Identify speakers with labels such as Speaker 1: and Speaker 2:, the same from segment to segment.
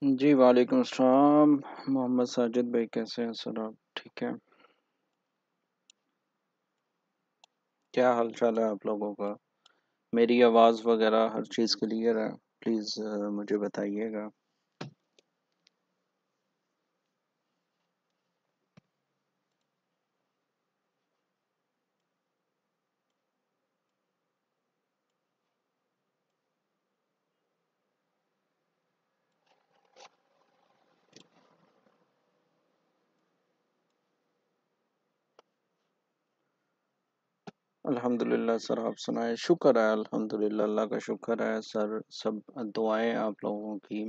Speaker 1: जी, वालेकुम अस्सलाम। मोहम्मद साजिद भाई कैसे हैं सर आप? ठीक है। क्या हाल चाल है आप लोगों का? मेरी आवाज़ वगैरह हर चीज़ क्लियर है? प्लीज़ मुझे बताइएगा। अल्हम्दुलिल्लाह सर, आप सुनाएं। शुक्र है, अल्हम्दुलिल्लाह, अल्लाह का शुक्र है सर। सब दुआएं आप लोगों की।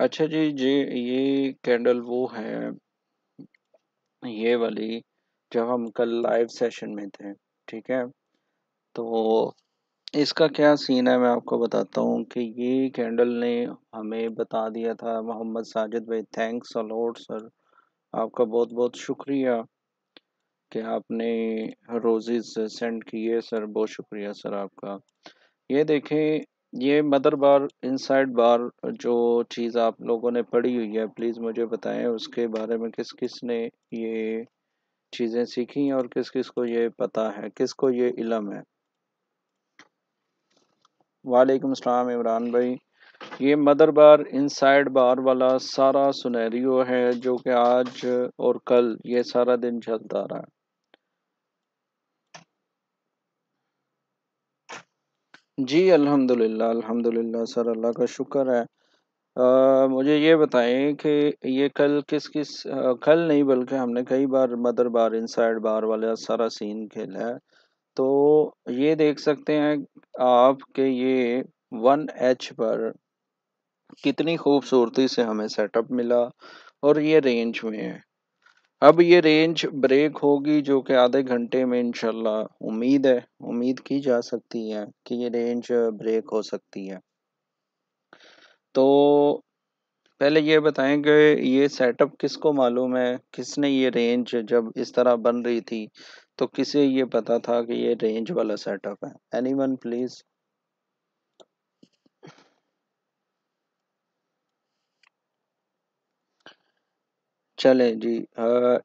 Speaker 1: अच्छा जी जी, ये कैंडल वो है, ये वाली, जब हम कल लाइव सेशन में थे। ठीक है। तो इसका क्या सीन है मैं आपको बताता हूँ कि ये कैंडल ने हमें बता दिया था मोहम्मद साजिद भाई। थैंक्स अलॉट सर, आपका बहुत बहुत शुक्रिया कि आपने रोजेस सेंड किए सर। बहुत शुक्रिया सर आपका। ये देखें, ये मदर बार इनसाइड बार जो चीज़ आप लोगों ने पढ़ी हुई है, प्लीज़ मुझे बताएं उसके बारे में। किस किस ने ये चीज़ें सीखी और किस किस को ये पता है, किसको ये इल्म है? वालेकुम अस्सलाम इमरान भाई। ये मदर बार इनसाइड बार वाला सारा सुनेरियो है जो कि आज और कल ये सारा दिन चलता रहा। जी अल्हम्दुलिल्लाह, अल्हम्दुलिल्लाह सर, अल्लाह का शुक्र है। मुझे ये बताएं कि ये कल किस किस कल नहीं बल्कि हमने कई बार मदर बार इनसाइड बार वाला सारा सीन खेला है। तो ये देख सकते हैं आप कि ये 1H पर कितनी खूबसूरती से हमें सेटअप मिला और ये रेंज में है। अब ये रेंज ब्रेक होगी जो कि आधे घंटे में इंशाल्लाह उम्मीद है, उम्मीद की जा सकती है कि ये रेंज ब्रेक हो सकती है। तो पहले ये बताएं कि ये सेटअप किसको मालूम है, किसने ये रेंज जब इस तरह बन रही थी तो किसे ये पता था कि ये रेंज वाला सेटअप है? Anyone please. चले जी।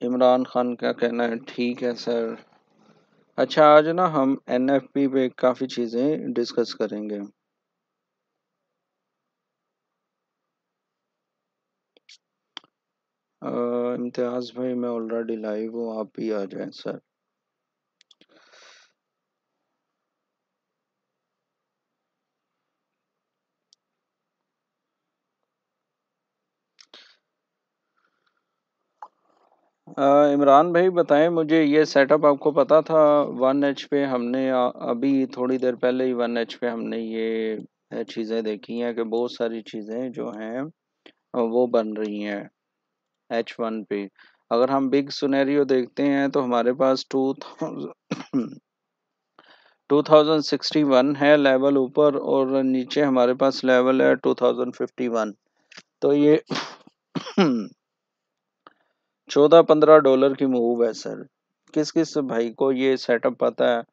Speaker 1: इमरान खान का कहना है ठीक है सर। अच्छा, आज ना हम एनएफपी पे काफ़ी चीज़ें डिस्कस करेंगे। इम्तियाज़ भाई मैं ऑलरेडी लाइव हूँ, आप भी आ जाएं सर। इमरान भाई बताएं मुझे, ये सेटअप आपको पता था? 1H पे हमने अभी थोड़ी देर पहले ही 1H पे हमने ये चीज़ें देखी हैं कि बहुत सारी चीज़ें जो हैं वो बन रही हैं H1 पे। अगर हम बिग सुनेरियो देखते हैं तो हमारे पास 2061 है लेवल ऊपर, और नीचे हमारे पास लेवल है 2051। तो ये 14-15 डॉलर की मूव है सर। किस किस भाई को ये सेटअप पता है?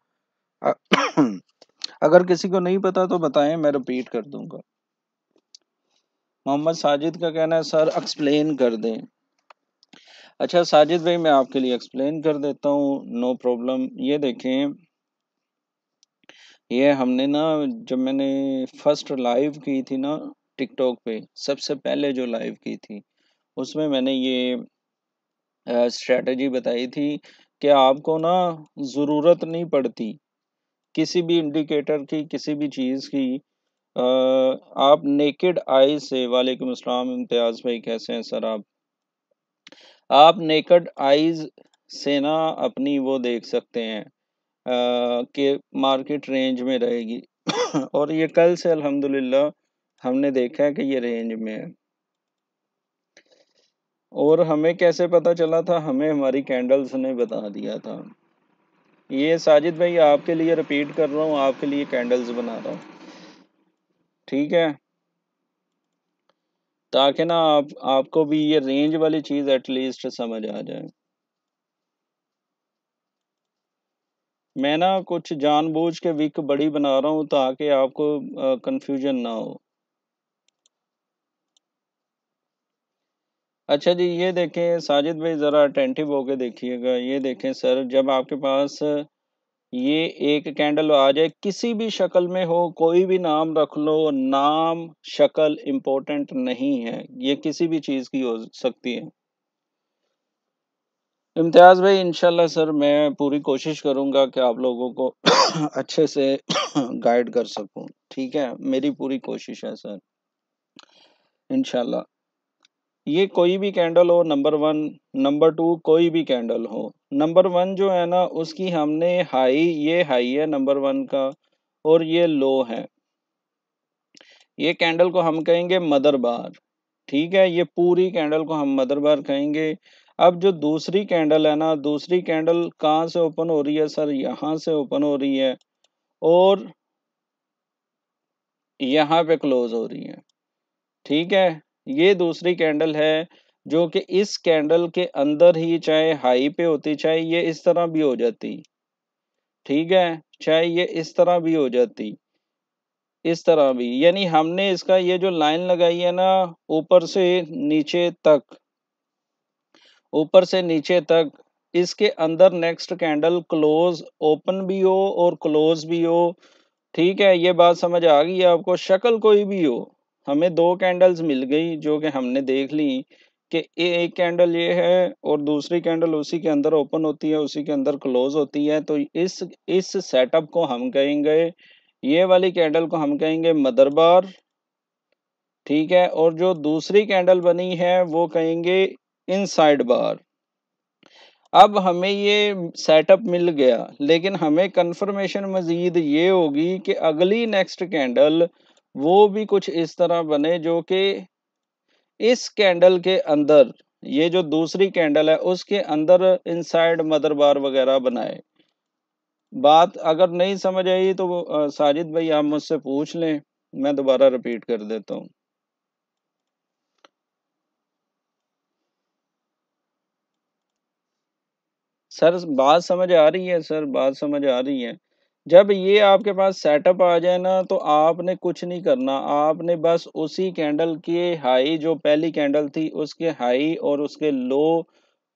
Speaker 1: अगर किसी को नहीं पता तो बताएं, मैं रिपीट कर दूंगा। मोहम्मद साजिद का कहना है सर एक्सप्लेन कर दें। अच्छा साजिद भाई, मैं आपके लिए एक्सप्लेन कर देता हूँ, नो प्रॉब्लम। ये देखें, ये हमने ना, जब मैंने फर्स्ट लाइव की थी ना टिकटॉक पे, सबसे पहले जो लाइव की थी, उसमें मैंने ये स्ट्रेटजी बताई थी कि आपको ना ज़रूरत नहीं पड़ती किसी भी इंडिकेटर की, किसी भी चीज़ की। आप नेकेड आई से, वालेकुम अस्सलाम इम्तियाज़ भाई कैसे हैं सर आप नेकेड आईज से ना अपनी वो देख सकते हैं कि मार्केट रेंज में रहेगी। और ये कल से अल्हम्दुलिल्लाह हमने देखा है कि ये रेंज में है। और हमें कैसे पता चला था? हमें हमारी कैंडल्स ने बता दिया था। ये साजिद भाई आपके लिए रिपीट कर रहा हूँ, आपके लिए कैंडल्स बना रहा हूँ। ठीक है, ताकि ना आपको भी ये रेंज वाली चीज़ एटलीस्ट समझ आ जाए। मैं ना कुछ जानबूझ के विक बड़ी बना रहा हूँ ताकि आपको कंफ्यूजन ना हो। अच्छा जी, ये देखें साजिद भाई, ज़रा अटेंटिव होके देखिएगा। ये देखें सर, जब आपके पास ये एक कैंडल आ जाए, किसी भी शक्ल में हो, कोई भी नाम रख लो, नाम शक्ल इम्पोर्टेंट नहीं है, ये किसी भी चीज़ की हो सकती है। इम्तियाज़ भाई, इंशाल्लाह सर मैं पूरी कोशिश करूंगा कि आप लोगों को अच्छे से गाइड कर सकूं। ठीक है, मेरी पूरी कोशिश है सर, इंशाल्लाह। ये कोई भी कैंडल हो, नंबर वन, नंबर टू, कोई भी कैंडल हो। नंबर वन जो है ना, उसकी हमने हाई, ये हाई है नंबर वन का, और ये लो है। ये कैंडल को हम कहेंगे मदर बार। ठीक है, ये पूरी कैंडल को हम मदर बार कहेंगे। अब जो दूसरी कैंडल है ना, दूसरी कैंडल कहाँ से ओपन हो रही है सर? यहाँ से ओपन हो रही है और यहाँ पे क्लोज हो रही है। ठीक है, ये दूसरी कैंडल है जो कि इस कैंडल के अंदर ही चाहे हाई पे होती, चाहे ये इस तरह भी हो जाती। ठीक है, चाहे ये इस तरह भी हो जाती, इस तरह भी, यानी हमने इसका ये जो लाइन लगाई है ना, ऊपर से नीचे तक, ऊपर से नीचे तक, इसके अंदर नेक्स्ट कैंडल क्लोज, ओपन भी हो और क्लोज भी हो। ठीक है, ये बात समझ आ गई है आपको? शक्ल कोई भी हो, हमें दो कैंडल्स मिल गई जो कि हमने देख ली कि एक कैंडल ये है और दूसरी कैंडल उसी के अंदर ओपन होती है, उसी के अंदर क्लोज होती है। तो इस सेटअप को हम कहेंगे, ये वाली कैंडल को हम कहेंगे मदर बार। ठीक है, और जो दूसरी कैंडल बनी है वो कहेंगे इनसाइड बार। अब हमें ये सेटअप मिल गया, लेकिन हमें कंफर्मेशन मजीद ये होगी कि अगली नेक्स्ट कैंडल वो भी कुछ इस तरह बने जो कि इस कैंडल के अंदर, ये जो दूसरी कैंडल है उसके अंदर इनसाइड मदर बार वगैरह बनाए। बात अगर नहीं समझ आई तो साजिद भाई आप मुझसे पूछ लें, मैं दोबारा रिपीट कर देता हूँ। सर बात समझ आ रही है? सर बात समझ आ रही है? जब ये आपके पास सेटअप आ जाए ना, तो आपने कुछ नहीं करना, आपने बस उसी कैंडल के हाई, जो पहली कैंडल थी उसके हाई और उसके लो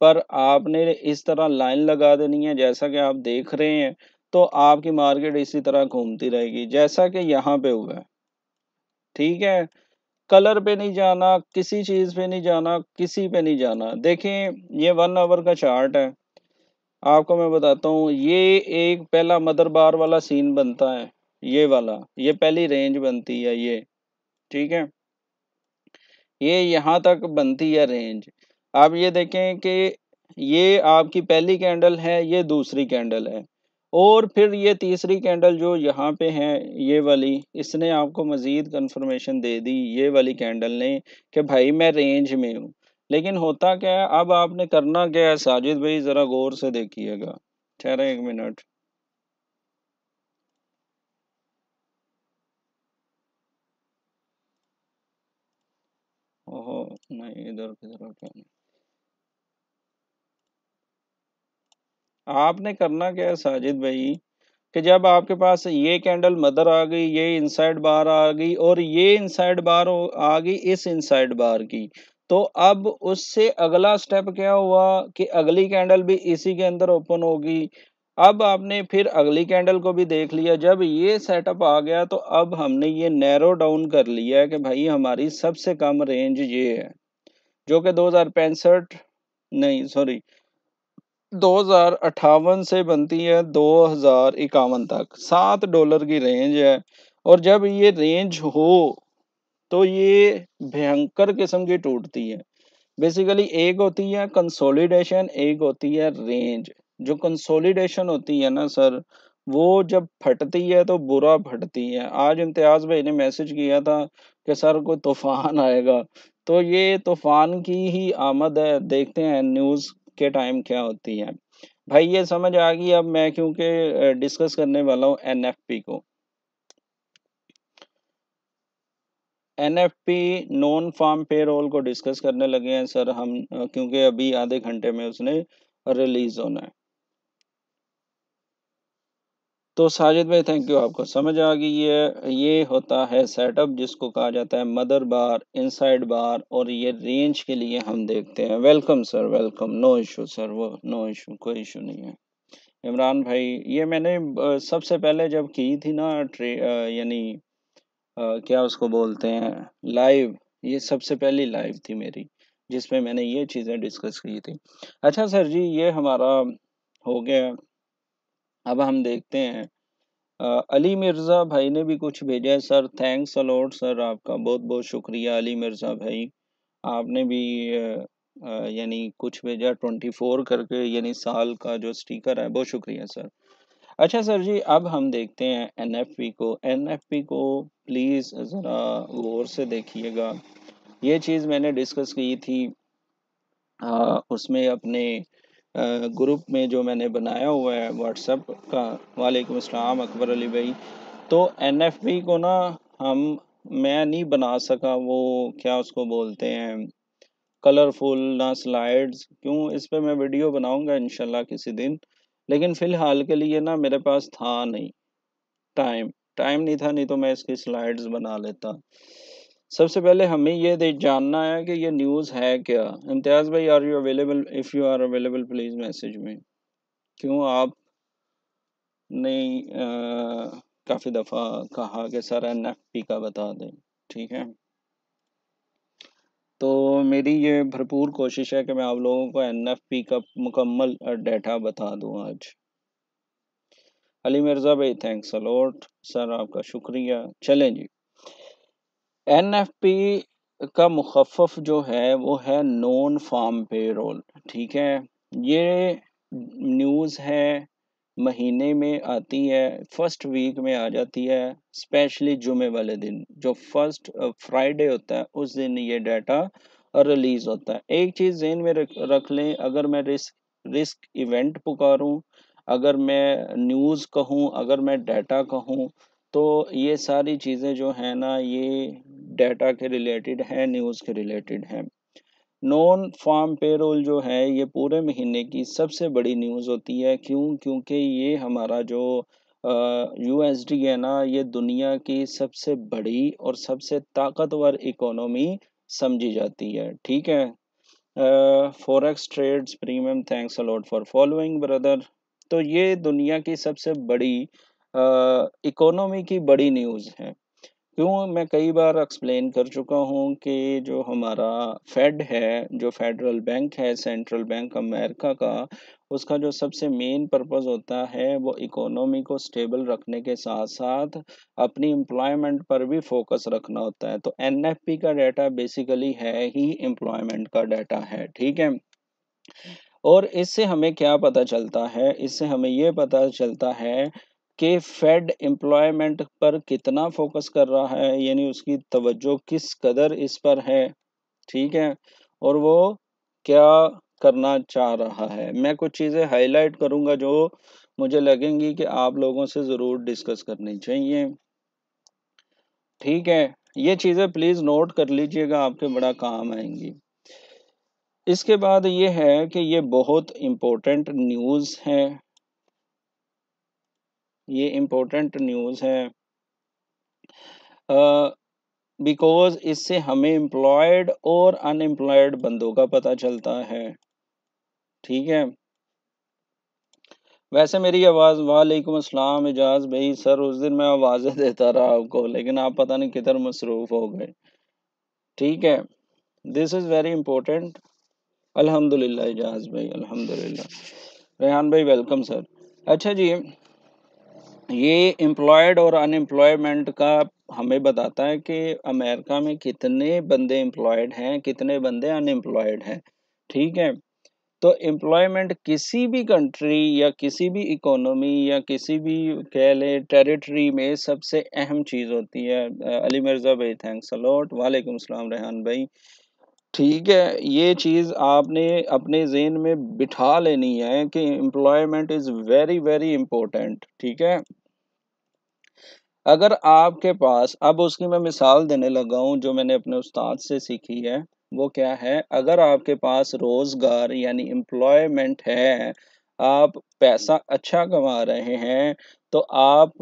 Speaker 1: पर आपने इस तरह लाइन लगा देनी है, जैसा कि आप देख रहे हैं। तो आपकी मार्केट इसी तरह घूमती रहेगी जैसा कि यहाँ पे हुआ है। ठीक है, कलर पे नहीं जाना, किसी चीज पे नहीं जाना, किसी पे नहीं जाना। देखें, ये 1 आवर का चार्ट है, आपको मैं बताता हूँ। ये एक पहला मदर बार वाला सीन बनता है, ये वाला, ये पहली रेंज बनती है ये। ठीक है, ये यहाँ तक बनती है रेंज। आप ये देखें कि ये आपकी पहली कैंडल है, ये दूसरी कैंडल है, और फिर ये तीसरी कैंडल जो यहाँ पे है, ये वाली, इसने आपको मजीद कंफर्मेशन दे दी, ये वाली कैंडल ने, कि भाई मैं रेंज में हूँ। लेकिन होता क्या है, अब आपने करना क्या है साजिद भाई, जरा गौर से देखिएगा। ठहरे एक मिनट। ओहो, नहीं, इधर की तरफ क्या नहीं। आपने करना क्या है साजिद भाई, कि जब आपके पास ये कैंडल मदर आ गई, ये इनसाइड बार आ गई और ये इनसाइड बार आ गई इस इनसाइड बार की, तो अब उससे अगला स्टेप क्या हुआ कि अगली कैंडल भी इसी के अंदर ओपन होगी। अब आपने फिर अगली कैंडल को भी देख लिया, जब ये सेटअप आ गया तो अब हमने ये नैरो डाउन कर लिया है कि भाई हमारी सबसे कम रेंज ये है, जो कि 2065, नहीं सॉरी, 2058 से बनती है 2051 तक, $7 की रेंज है। और जब ये रेंज हो तो ये भयंकर किस्म की टूटती है। बेसिकली एक होती है कंसोलिडेशन, एक होती है रेंज। जो कंसोलिडेशन होती है ना सर, वो जब फटती है तो बुरा फटती है। आज इम्तियाज भाई ने मैसेज किया था कि सर कोई तूफान आएगा, तो ये तूफान की ही आमद है। देखते हैं न्यूज़ के टाइम क्या होती है। भाई ये समझ आ गई। अब मैं क्योंकि डिस्कस करने वाला हूँ एनएफपी को। एनएफपी, नॉन फार्म पेरोल को डिस्कस करने लगे हैं सर हम, क्योंकि अभी आधे घंटे में उसने रिलीज होना है। तो साजिद भाई थैंक यू, आपको समझ आ गई है। ये होता है सेटअप जिसको कहा जाता है मदर बार, इनसाइड बार, और ये रेंज के लिए हम देखते हैं। Welcome sir, welcome, no issue sir, वो नो इशू, कोई इशू नहीं है। इमरान भाई, ये मैंने सबसे पहले जब की थी ना यानी क्या उसको बोलते हैं, लाइव, ये सबसे पहली लाइव थी मेरी जिसमें मैंने ये चीज़ें डिस्कस की थी। अच्छा सर जी, ये हमारा हो गया। अब हम देखते हैं अली मिर्ज़ा भाई ने भी कुछ भेजा है सर। थैंक्स अलॉट सर, आपका बहुत बहुत शुक्रिया अली मिर्ज़ा भाई। आपने भी यानी कुछ भेजा 24 करके, यानी साल का जो स्टिकर है, बहुत शुक्रिया सर। अच्छा सर जी, अब हम देखते हैं एनएफपी को। एनएफपी को प्लीज़ ज़रा गौर से देखिएगा। ये चीज़ मैंने डिस्कस की थी उसमें अपने ग्रुप में जो मैंने बनाया हुआ है व्हाट्सएप का। वालेकुम अस्सलाम अकबर अली भाई। तो एनएफपी को ना हम, मैं नहीं बना सका वो, क्या उसको बोलते हैं, कलरफुल ना स्लाइड्स। क्यों, इस पे मैं वीडियो बनाऊंगा इंशाल्लाह किसी दिन, लेकिन फ़िलहाल के लिए ना मेरे पास था नहीं टाइम। टाइम नहीं था, नहीं तो मैं इसकी स्लाइड्स बना लेता। सबसे पहले हमें ये जानना है कि ये न्यूज़ है क्या। इम्तियाज़ भाई, are you available? If you are available please message में। क्यों आप नहीं काफ़ी दफ़ा कहा कि सर एनएफपी का बता दें, ठीक है। तो मेरी ये भरपूर कोशिश है कि मैं आप लोगों को एनएफपी का मुकम्मल डाटा बता दूं आज। अली मिर्ज़ा भाई थैंक्स अलॉट सर, आपका शुक्रिया। चलें जी, एनएफपी का मुखफ़्फ़ जो है वो है नॉन फार्म पेरोल, ठीक है। ये न्यूज़ है, महीने में आती है, फर्स्ट वीक में आ जाती है, स्पेशली जुमे वाले दिन, जो फर्स्ट फ्राइडे होता है उस दिन ये डाटा रिलीज होता है। एक चीज़ ज़हन में रख लें, अगर मैं रिस्क रिस्क इवेंट पुकारूं, अगर मैं न्यूज़ कहूं, अगर मैं डाटा कहूं, तो ये सारी चीज़ें जो है ना, ये डाटा के रिलेटेड है, न्यूज़ के रिलेटेड है। नॉन फार्म पेरोल जो है ये पूरे महीने की सबसे बड़ी न्यूज़ होती है। क्यों? क्योंकि ये हमारा जो यूएसडी है ना, ये दुनिया की सबसे बड़ी और सबसे ताकतवर इकोनॉमी समझी जाती है, ठीक है। Forex trades premium, thanks a lot for following brother. तो ये दुनिया की सबसे बड़ी इकोनॉमी की बड़ी न्यूज़ है। क्यों, मैं कई बार एक्सप्लेन कर चुका हूँ कि जो हमारा फेड है, जो फेडरल बैंक है, सेंट्रल बैंक अमेरिका का, उसका जो सबसे मेन पर्पस होता है वो इकोनॉमी को स्टेबल रखने के साथ साथ अपनी एम्प्लॉयमेंट पर भी फोकस रखना होता है। तो एनएफपी का डाटा बेसिकली है ही एम्प्लॉयमेंट का डाटा है, ठीक है। और इससे हमें क्या पता चलता है, इससे हमें ये पता चलता है कि फेड एम्प्लॉयमेंट पर कितना फोकस कर रहा है, यानी उसकी तवज्जो किस कदर इस पर है, ठीक है। और वो क्या करना चाह रहा है। मैं कुछ चीज़ें हाईलाइट करूंगा जो मुझे लगेंगी कि आप लोगों से ज़रूर डिस्कस करनी चाहिए, ठीक है। ये चीज़ें प्लीज़ नोट कर लीजिएगा, आपके बड़ा काम आएंगी। इसके बाद ये है कि ये बहुत इम्पोर्टेंट न्यूज़ है, ये इम्पोर्टेंट न्यूज़ है बिकॉज इससे हमें एम्प्लॉयड और अनएम्प्लॉयड बंदों का पता चलता है, ठीक है। वैसे मेरी आवाज़, वालेकुम अस्सलाम एजाज भाई, सर उस दिन मैं आवाज़ें देता रहा आपको, लेकिन आप पता नहीं किधर मसरूफ़ हो गए, ठीक है। This is very important. अल्हम्दुलिल्लाह एजाज भाई, अल्हम्दुलिल्लाह। रेहान भाई वेलकम सर। अच्छा जी, ये एम्प्लॉयड और अनएम्प्लॉयमेंट का हमें बताता है कि अमेरिका में कितने बंदे एम्प्लॉयड हैं, कितने बंदे अनएम्प्लॉयड हैं, ठीक है। तो एम्प्लॉयमेंट किसी भी कंट्री या किसी भी इकोनॉमी या किसी भी कह ले टेरिटरी में सबसे अहम चीज़ होती है। अली मिर्ज़ा भाई थैंक्स अलॉट, वालेकुम सलाम रेहान भाई, ठीक है। ये चीज़ आपने अपने जेहन में बिठा लेनी है कि employment is very very important, ठीक है। अगर आपके पास, अब उसकी मैं मिसाल देने लगा हूँ जो मैंने अपने उस्ताद से सीखी है। वो क्या है, अगर आपके पास रोज़गार यानी एम्प्लॉयमेंट है, आप पैसा अच्छा कमा रहे हैं, तो आप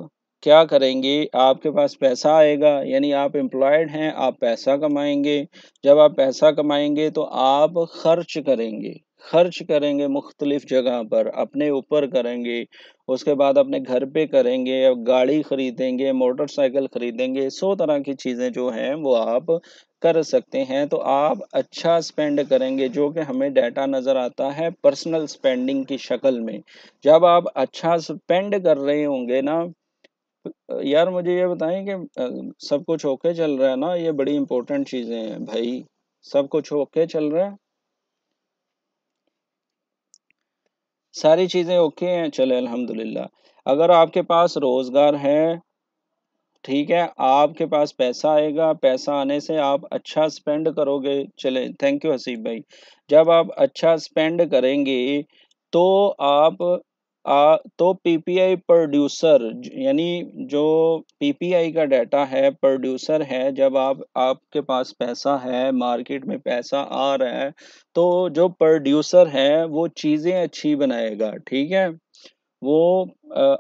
Speaker 1: क्या करेंगे, आपके पास पैसा आएगा, यानी आप एम्प्लॉयड हैं, आप पैसा कमाएंगे। जब आप पैसा कमाएंगे तो आप खर्च करेंगे, खर्च करेंगे मुख्तलिफ जगह पर, अपने ऊपर करेंगे, उसके बाद अपने घर पे करेंगे, गाड़ी खरीदेंगे, मोटरसाइकिल खरीदेंगे, 100 तरह की चीज़ें जो हैं वो आप कर सकते हैं। तो आप अच्छा स्पेंड करेंगे, जो कि हमें डाटा नज़र आता है पर्सनल स्पेंडिंग की शक्ल में। जब आप अच्छा स्पेंड कर रहे होंगे ना, यार मुझे ये बताएं कि सब कुछ ओके चल रहा है ना, ये बड़ी इंपॉर्टेंट चीज़ें हैं भाई, सब कुछ ओके चल रहा है, सारी चीज़ें ओके हैं, चले अल्हम्दुलिल्लाह। अगर आपके पास रोज़गार है, ठीक है, आपके पास पैसा आएगा, पैसा आने से आप अच्छा स्पेंड करोगे, चले थैंक यू हसीब भाई। जब आप अच्छा स्पेंड करेंगे तो आप तो पीपीआई प्रोड्यूसर, यानी जो पीपीआई का डाटा है, प्रोड्यूसर है, जब आप आपके पास पैसा है, मार्केट में पैसा आ रहा है, तो जो प्रोड्यूसर है वो चीज़ें अच्छी बनाएगा, ठीक है, वो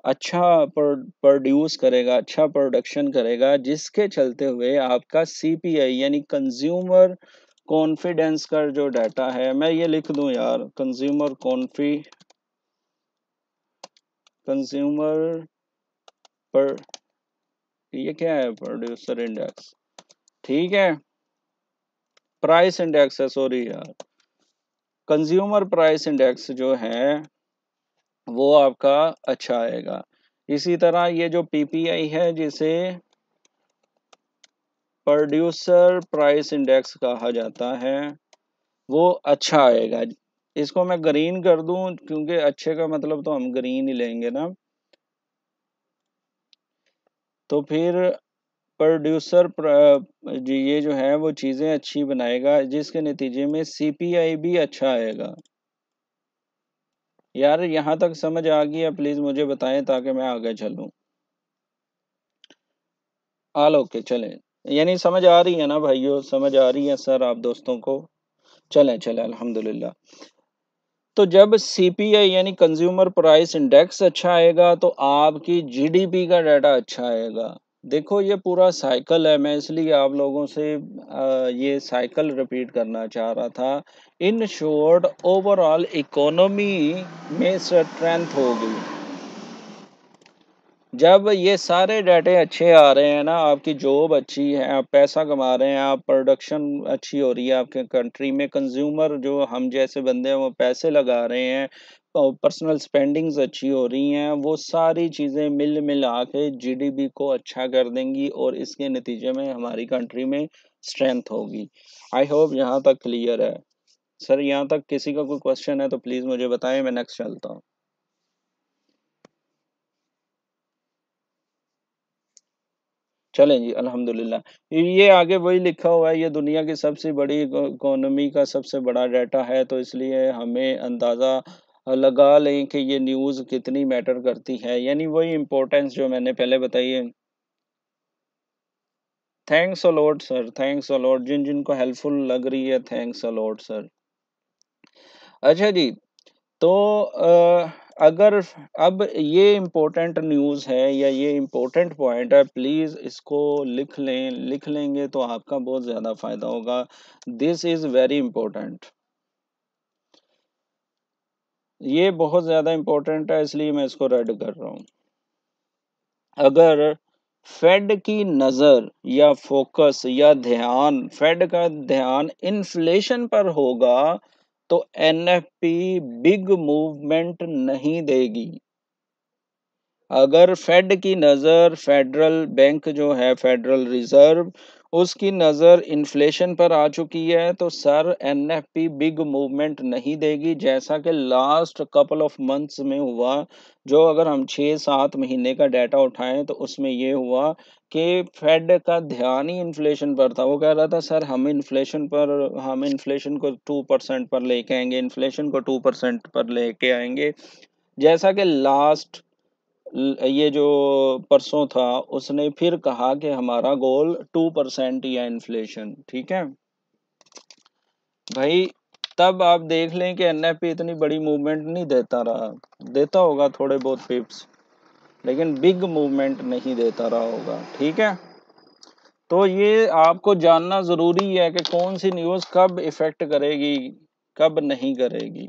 Speaker 1: अच्छा प्रोड्यूस करेगा, अच्छा प्रोडक्शन करेगा, जिसके चलते हुए आपका सीपीआई यानी कंज्यूमर कॉन्फिडेंस का जो डाटा है, मैं ये लिख दूं यार, कंज्यूमर पर, ये क्या है, प्रोड्यूसर इंडेक्स, ठीक है, प्राइस इंडेक्स है, सॉरी यार, कंज्यूमर प्राइस इंडेक्स जो है वो आपका अच्छा आएगा। इसी तरह ये जो पीपीआई है, जिसे प्रोड्यूसर प्राइस इंडेक्स कहा जाता है, वो अच्छा आएगा। इसको मैं ग्रीन कर दूं, क्योंकि अच्छे का मतलब तो हम ग्रीन ही लेंगे ना। तो फिर प्रोड्यूसर जी ये जो है वो चीज़ें अच्छी बनाएगा, जिसके नतीजे में सीपीआई भी अच्छा आएगा। यार यहाँ तक समझ आ गई है, प्लीज़ मुझे बताएं ताकि मैं आगे चलूं। आल ओके, चलें, यानी समझ आ रही है ना भाइयों, समझ आ रही है सर आप दोस्तों को, चलें चलें अल्हम्दुलिल्लाह। तो जब सीपीआई यानी कंज्यूमर प्राइस इंडेक्स अच्छा आएगा तो आपकी जीडीपी का डाटा अच्छा आएगा। देखो ये पूरा साइकिल है, मैं इसलिए आप लोगों से ये साइकिल रिपीट करना चाह रहा था। इन शॉर्ट ओवरऑल इकोनॉमी में स्ट्रेंथ होगी जब ये सारे डाटे अच्छे आ रहे हैं ना, आपकी जॉब अच्छी है, आप पैसा कमा रहे हैं, आप प्रोडक्शन अच्छी हो रही है आपके कंट्री में, कंज्यूमर जो हम जैसे बंदे हैं वो पैसे लगा रहे हैं, पर्सनल स्पेंडिंग्स अच्छी हो रही हैं, वो सारी चीज़ें मिल मिला के जीडीपी को अच्छा कर देंगी और इसके नतीजे में हमारी कंट्री में स्ट्रेंथ होगी। आई होप यहाँ तक क्लियर है। सर यहाँ तक किसी का कोई क्वेश्चन है तो प्लीज़ मुझे बताएं, मैं नेक्स्ट चलता हूँ। चलें जी अल्हम्दुलिल्लाह। ये आगे वही लिखा हुआ है, ये दुनिया की सबसे बड़ी इकोनॉमी का सबसे बड़ा डाटा है, तो इसलिए हमें अंदाज़ा लगा लें कि ये न्यूज़ कितनी मैटर करती है, यानी वही इम्पोर्टेंस जो मैंने पहले बताई है। Thanks a lot sir, thanks a lot, जिन जिनको हेल्पफुल लग रही है, थैंक्स अ लॉट सर। अच्छा जी, तो अगर अब ये इम्पोर्टेंट न्यूज़ है या ये इम्पोर्टेंट पॉइंट है, प्लीज़ इसको लिख लें, लिख लेंगे तो आपका बहुत ज़्यादा फ़ायदा होगा। दिस इज़ वेरी इम्पोर्टेंट, ये बहुत ज़्यादा इम्पोर्टेंट है, इसलिए मैं इसको रेड कर रहा हूँ। अगर फेड की नज़र या फोकस या ध्यान, फेड का ध्यान इन्फ्लेशन पर होगा तो एनएफपी बिग मूवमेंट नहीं देगी। अगर फेड की नज़र, फेडरल बैंक जो है, फेडरल रिजर्व, उसकी नज़र इन्फ्लेशन पर आ चुकी है तो सर एनएफपी बिग मूवमेंट नहीं देगी, जैसा कि लास्ट कपल ऑफ मंथ्स में हुआ। जो अगर हम 6-7 महीने का डाटा उठाएं तो उसमें ये हुआ कि फेड का ध्यान ही इन्फ्लेशन पर था। वो कह रहा था सर हम इन्फ्लेशन को 2% पर लेके आएंगे, इन्फ्लेशन को 2% पर लेके आएंगे, जैसा कि लास्ट ये जो परसों था उसने फिर कहा कि हमारा गोल 2% ही है इन्फ्लेशन, ठीक है भाई। तब आप देख लें कि एनएफपी इतनी बड़ी मूवमेंट नहीं देता रहा, देता होगा थोड़े बहुत पिप्स, लेकिन बिग मूवमेंट नहीं देता रहा होगा। ठीक है, तो ये आपको जानना जरूरी है कि कौन सी न्यूज़ कब इफेक्ट करेगी, कब नहीं करेगी।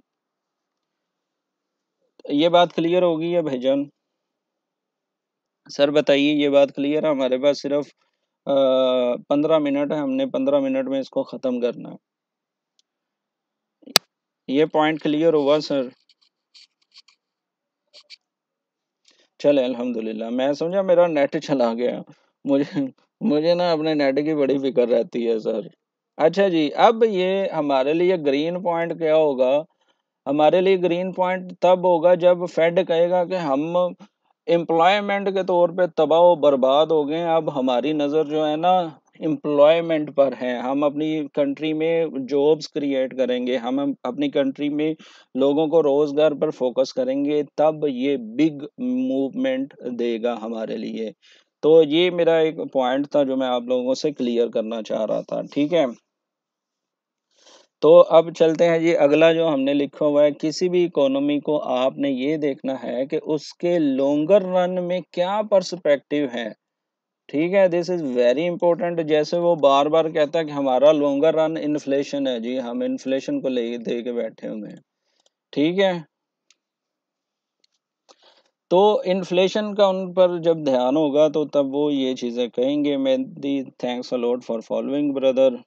Speaker 1: ये बात क्लियर होगी है भाईजान? सर बताइए, ये बात क्लियर है? हमारे पास सिर्फ 15 मिनट है, हमने 15 मिनट में इसको ख़त्म करना है। ये पॉइंट क्लियर हुआ सर? चले अल्हम्दुलिल्लाह। मैं समझा मेरा नेट चला गया। मुझे मुझे ना अपने नेट की बड़ी फिक्र रहती है सर। अच्छा जी, अब ये हमारे लिए ग्रीन पॉइंट क्या होगा? हमारे लिए ग्रीन पॉइंट तब होगा जब फेड कहेगा कि हम एम्प्लॉयमेंट के तौर पे तबाह बर्बाद हो गए, अब हमारी नज़र जो है ना एम्प्लॉयमेंट पर है, हम अपनी कंट्री में जॉब्स क्रिएट करेंगे, हम अपनी कंट्री में लोगों को रोजगार पर फोकस करेंगे, तब ये बिग मूवमेंट देगा हमारे लिए। तो ये मेरा एक पॉइंट था जो मैं आप लोगों से क्लियर करना चाह रहा था। ठीक है, तो अब चलते हैं जी, अगला जो हमने लिखा हुआ है, किसी भी इकोनॉमी को आपने ये देखना है कि उसके लॉन्गर रन में क्या पर्सपेक्टिव है। ठीक है, दिस इज वेरी इंपॉर्टेंट। जैसे वो बार बार कहता है कि हमारा लॉन्गर रन इन्फ्लेशन है, जी हम इन्फ्लेशन को ले दे के बैठे हुए हैं। ठीक है, तो इन्फ्लेशन का उन पर जब ध्यान होगा तो तब वो ये चीजें कहेंगे। Mehdi, thanks a lot for following brother.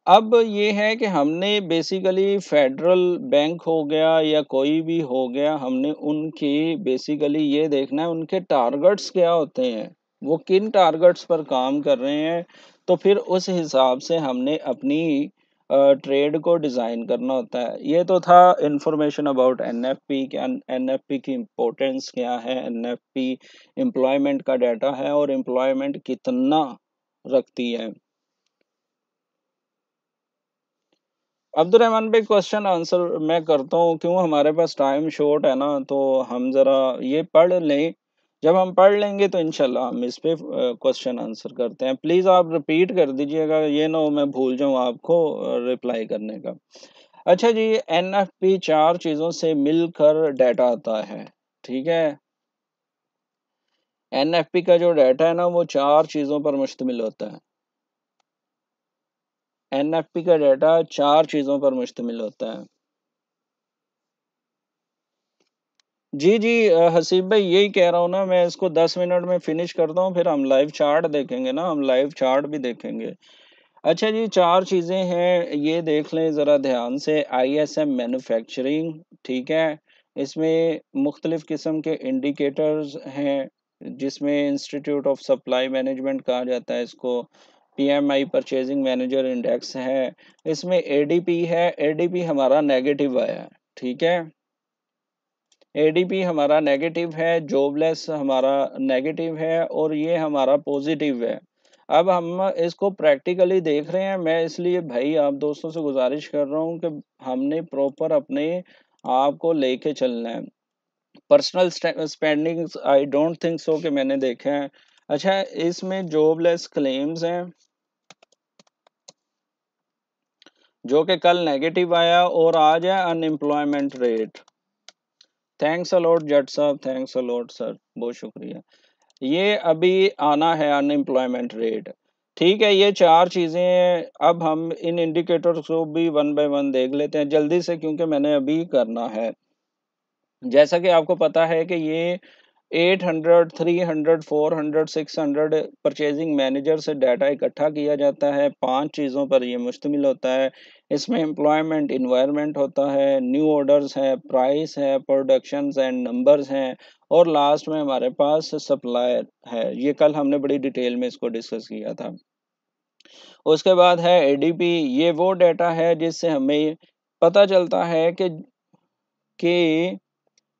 Speaker 1: अब ये है कि हमने बेसिकली फेडरल बैंक हो गया या कोई भी हो गया, हमने उनकी बेसिकली ये देखना है उनके टारगेट्स क्या होते हैं, वो किन टारगेट्स पर काम कर रहे हैं। तो फिर उस हिसाब से हमने अपनी ट्रेड को डिज़ाइन करना होता है। ये तो था इंफॉर्मेशन अबाउट एनएफपी, क्या एनएफपी की इम्पोर्टेंस क्या है, एनएफपी एम्प्लॉयमेंट का डाटा है और एम्प्लॉयमेंट कितना रखती है। अब्दुलरहमान भाई, क्वेश्चन आंसर मैं करता हूँ, क्यों हमारे पास टाइम शॉर्ट है ना, तो हम ज़रा ये पढ़ लें। जब हम पढ़ लेंगे तो इंशाल्लाह हम इस पे क्वेश्चन आंसर करते हैं। प्लीज़ आप रिपीट कर दीजिएगा, ये ना हो मैं भूल जाऊँ आपको रिप्लाई करने का। अच्छा जी, एनएफपी चार चीज़ों से मिलकर डाटा आता है। ठीक है, एनएफपी का जो डाटा है ना वो चार चीज़ों पर मुश्तमिल होता है। एनएफपी का डाटा चार चीज़ों पर मुश्तमिल होता है। जी, जी हसीब भाई यही कह रहा हूँ ना, मैं इसको 10 मिनट में फिनिश करता हूँ, फिर हम लाइव चार्ट देखेंगे ना, हम लाइव चार्ट भी देखेंगे। अच्छा जी, 4 चीज़ें हैं, ये देख लें ज़रा ध्यान से। आईएसएम मैन्युफैक्चरिंग, ठीक है? इसमें मुख्तलिफ़ किस्म के इंडिकेटर्स हैं, जिसमें इंस्टीट्यूट ऑफ सप्लाई मैनेजमेंट कहा जाता है इसको। पीएमआई परचेज़िंग मैनेजर इंडेक्स है। इसमें एडीपी है, एडीपी हमारा नेगेटिव आया है, ठीक है? एडीपी हमारा नेगेटिव है, जॉबलेस हमारा नेगेटिव है और ये हमारा पॉजिटिव है। अब हम इसको प्रैक्टिकली देख रहे हैं, मैं इसलिए भाई आप दोस्तों से गुजारिश कर रहा हूँ कि हमने प्रॉपर अपने आप को लेके चलना है। Personal spendings I don't think so कि मैंने देखा है। अच्छा, इसमें जॉबलेस क्लेम्स हैं जो कि कल नेगेटिव आया और आज है अनएम्प्लॉयमेंट रेट। थैंक्स अलॉट जट साहब, थैंक्स अलॉट सर, बहुत शुक्रिया। ये अभी आना है अनएम्प्लॉयमेंट रेट। ठीक है, ये चार चीज़ें हैं। अब हम इन इंडिकेटर्स को भी वन बाय वन देख लेते हैं जल्दी से, क्योंकि मैंने अभी करना है। जैसा कि आपको पता है कि ये 800, 300, 400, 600 परचेजिंग मैनेजर से डाटा इकट्ठा किया जाता है। 5 चीज़ों पर ये मुश्तमिल होता है। इसमें एम्प्लॉयमेंट इन्वायरमेंट होता है, न्यू ऑर्डर्स है, प्राइस है, प्रोडक्शंस एंड नंबर्स हैं और लास्ट में हमारे पास सप्लायर है। ये कल हमने बड़ी डिटेल में इसको डिस्कस किया था। उसके बाद है एडीपी, ये वो डाटा है जिससे हमें पता चलता है कि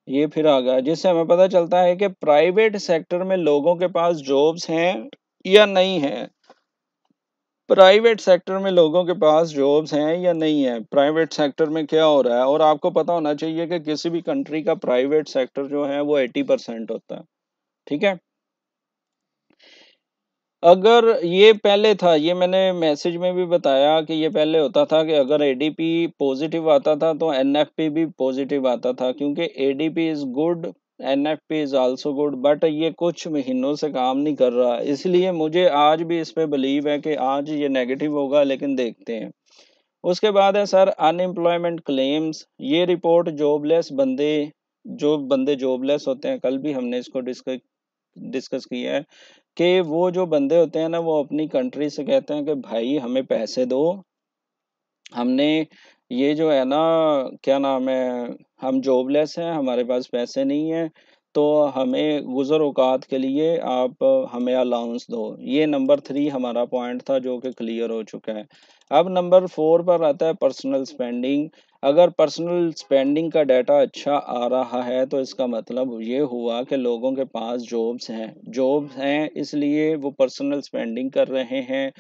Speaker 1: ये फिर आ गया, जिससे हमें पता चलता है कि प्राइवेट सेक्टर में लोगों के पास जॉब्स हैं या नहीं है। प्राइवेट सेक्टर में लोगों के पास जॉब्स हैं या नहीं है, प्राइवेट सेक्टर में क्या हो रहा है। और आपको पता होना चाहिए कि किसी भी कंट्री का प्राइवेट सेक्टर जो है वो 80% होता है। ठीक है, अगर ये पहले था, ये मैंने मैसेज में भी बताया कि ये पहले होता था कि अगर एडीपी पॉजिटिव आता था तो एनएफपी भी पॉजिटिव आता था, क्योंकि ADP is good NFP is also good, but ये कुछ महीनों से काम नहीं कर रहा, इसलिए मुझे आज भी इस पे बिलीव है कि आज ये नेगेटिव होगा, लेकिन देखते हैं। उसके बाद है सर अनएम्प्लॉयमेंट क्लेम्स। ये रिपोर्ट जॉबलेस बंदे, जो बंदे जॉबलेस होते हैं, कल भी हमने इसको डिस्कस डिस्कस किया है कि वो जो बंदे होते हैं ना, वो अपनी कंट्री से कहते हैं कि भाई हमें पैसे दो, हमने ये जो है ना, क्या नाम है, हम जॉबलेस हैं, हमारे पास पैसे नहीं है, तो हमें गुज़र औकात के लिए आप हमें अलाउंस दो। ये नंबर 3 हमारा पॉइंट था जो कि क्लियर हो चुका है। अब नंबर 4 पर आता है पर्सनल स्पेंडिंग। अगर पर्सनल स्पेंडिंग का डाटा अच्छा आ रहा है तो इसका मतलब ये हुआ कि लोगों के पास जॉब्स हैं, इसलिए वो पर्सनल स्पेंडिंग कर रहे हैं,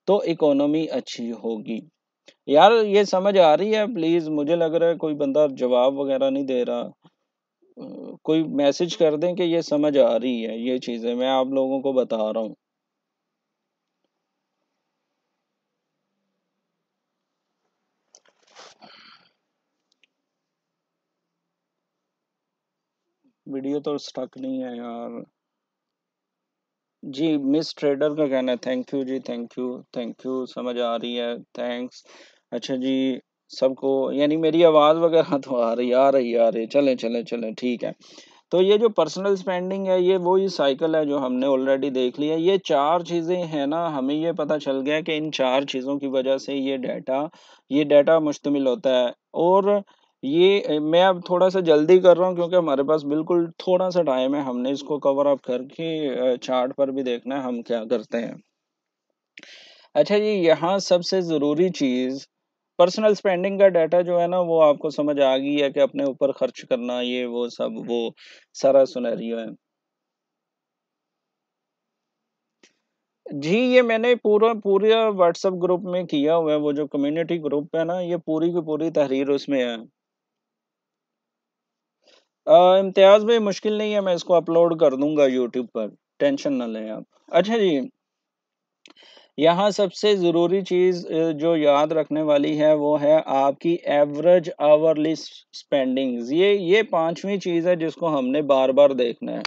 Speaker 1: तो इकोनॉमी अच्छी होगी। यार ये समझ आ रही है? प्लीज, मुझे लग रहा है कोई बंदा जवाब वगैरह नहीं दे रहा। कोई मैसेज कर दें कि ये समझ आ रही है, ये चीजें मैं आप लोगों को बता रहा हूँ। वीडियो तो स्टक नहीं है यार। जी, मिस ट्रेडर का कहना है, थैंक यू जी, थैंक यू, थैंक यू, समझ आ रही है, थैंक्स। अच्छा जी, सबको यानी मेरी आवाज़ वगैरह तो आ रही, चलें चलें चलें, ठीक है। तो ये जो पर्सनल स्पेंडिंग है, ये वही साइकिल है जो हमने ऑलरेडी देख लिया। ये 4 चीज़ें हैं ना, हमें ये पता चल गया कि इन 4 चीज़ों की वजह से ये डाटा मुश्तमिल होता है। और ये मैं अब थोड़ा-सा जल्दी कर रहा हूँ क्योंकि हमारे पास बिल्कुल थोड़ा-सा टाइम है, हमने इसको कवर अप करके चार्ट पर भी देखना है हम क्या करते हैं। अच्छा जी, यहाँ सबसे ज़रूरी चीज़, पर्सनल स्पेंडिंग का डाटा जो है ना, वो आपको समझ आ गई है कि अपने ऊपर खर्च करना, ये वो सब वो सारा सिनेरियो है। जी, ये मैंने पूरा व्हाट्सएप ग्रुप में किया हुआ है, वो जो कम्युनिटी ग्रुप है ना, ये पूरी की पूरी तहरीर उसमें है। इम्तियाज़ भाई मुश्किल नहीं है, मैं इसको अपलोड कर दूँगा यूट्यूब पर, टेंशन ना लें आप। अच्छा जी, यहाँ सबसे ज़रूरी चीज़ जो याद रखने वाली है, वो है आपकी एवरेज आवरली स्पेंडिंग्स। ये 5वीं चीज़ है जिसको हमने बार-बार देखना है।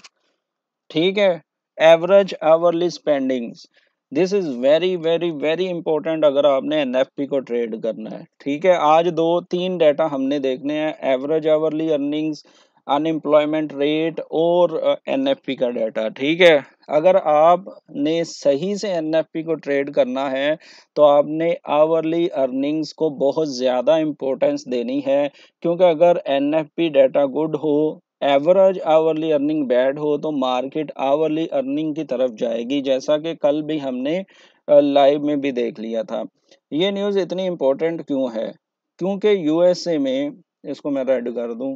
Speaker 1: ठीक है? Average hourly spendings, this is very, very, very important अगर आपने एनएफपी को ट्रेड करना है। ठीक है? आज 2-3 डाटा हमने देखने हैं, average hourly earnings, unemployment rate और एनएफपी का डाटा। ठीक है? अगर आपने सही से एनएफपी को ट्रेड करना है, तो आपने आवरली अर्निंग्स को बहुत ज़्यादा इम्पोर्टेंस देनी है, क्योंकि अगर एनएफपी डाटा गुड हो, एवरेज आवरली अर्निंग बैड हो, तो मार्केट आवरली अर्निंग की तरफ जाएगी, जैसा कि कल भी हमने लाइव में भी देख लिया था। ये न्यूज़ इतनी इम्पोर्टेंट क्यों है? क्योंकि यूएसए में, इसको मैं रेड कर दूं,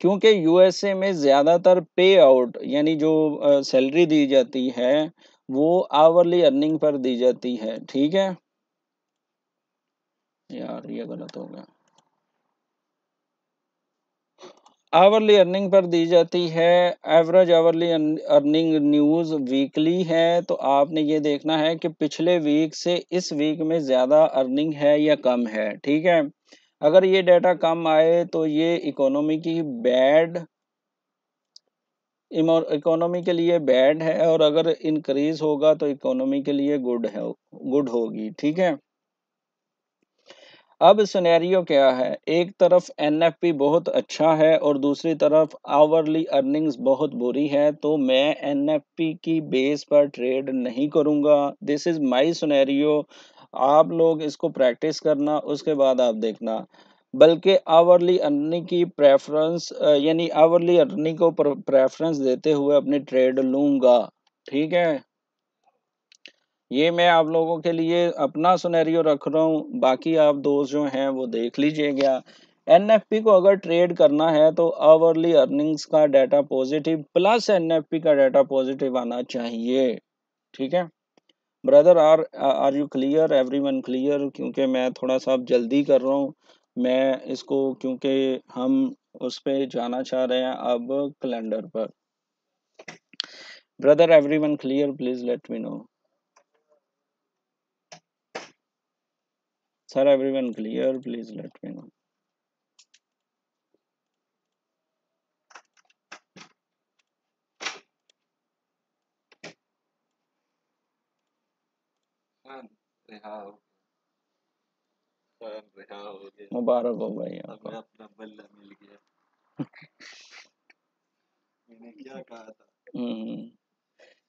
Speaker 1: क्योंकि यूएसए में ज़्यादातर पे आउट यानी जो सैलरी दी जाती है, वो आवरली अर्निंग पर दी जाती है। ठीक है? यार ये गलत हो गया। आवरली अर्निंग पर दी जाती है। Average hourly earning news weekly है, तो आपने ये देखना है कि पिछले वीक से इस वीक में ज़्यादा अर्निंग है या कम है। ठीक है? अगर ये डाटा कम आए तो ये इकोनॉमी के लिए बैड है, और अगर इंक्रीज होगा तो इकोनॉमी के लिए गुड होगी। ठीक है? अब सिनेरियो क्या है, एक तरफ एनएफपी बहुत अच्छा है और दूसरी तरफ आवरली अर्निंग्स बहुत बुरी है, तो मैं एनएफपी की बेस पर ट्रेड नहीं करूंगा। This is my scenario. आप लोग इसको प्रैक्टिस करना, उसके बाद आप देखना। बल्कि आवरली अर्निंग की प्रेफरेंस यानी आवरली अर्निंग को प्रेफरेंस देते हुए अपनी ट्रेड लूंगा। ठीक है? ये मैं आप लोगों के लिए अपना सिनेरियो रख रहा हूँ, बाकी आप दोस्त जो हैं वो देख लीजिएगा। एनएफपी को अगर ट्रेड करना है तो आवरली अर्निंग्स का डाटा पॉजिटिव प्लस एनएफपी का डाटा पॉजिटिव आना चाहिए। ठीक है? Brother, are you clear, everyone clear? क्योंकि मैं थोड़ा सा अब जल्दी कर रहा हूँ, मैं इसको, क्योंकि हम उस पे जाना चाह रहे हैं अब कैलेंडर पर। Brother, everyone clear? Please let me know. Sir, everyone clear? Please let me know. मुबारक हो भाई आपको। हम्म।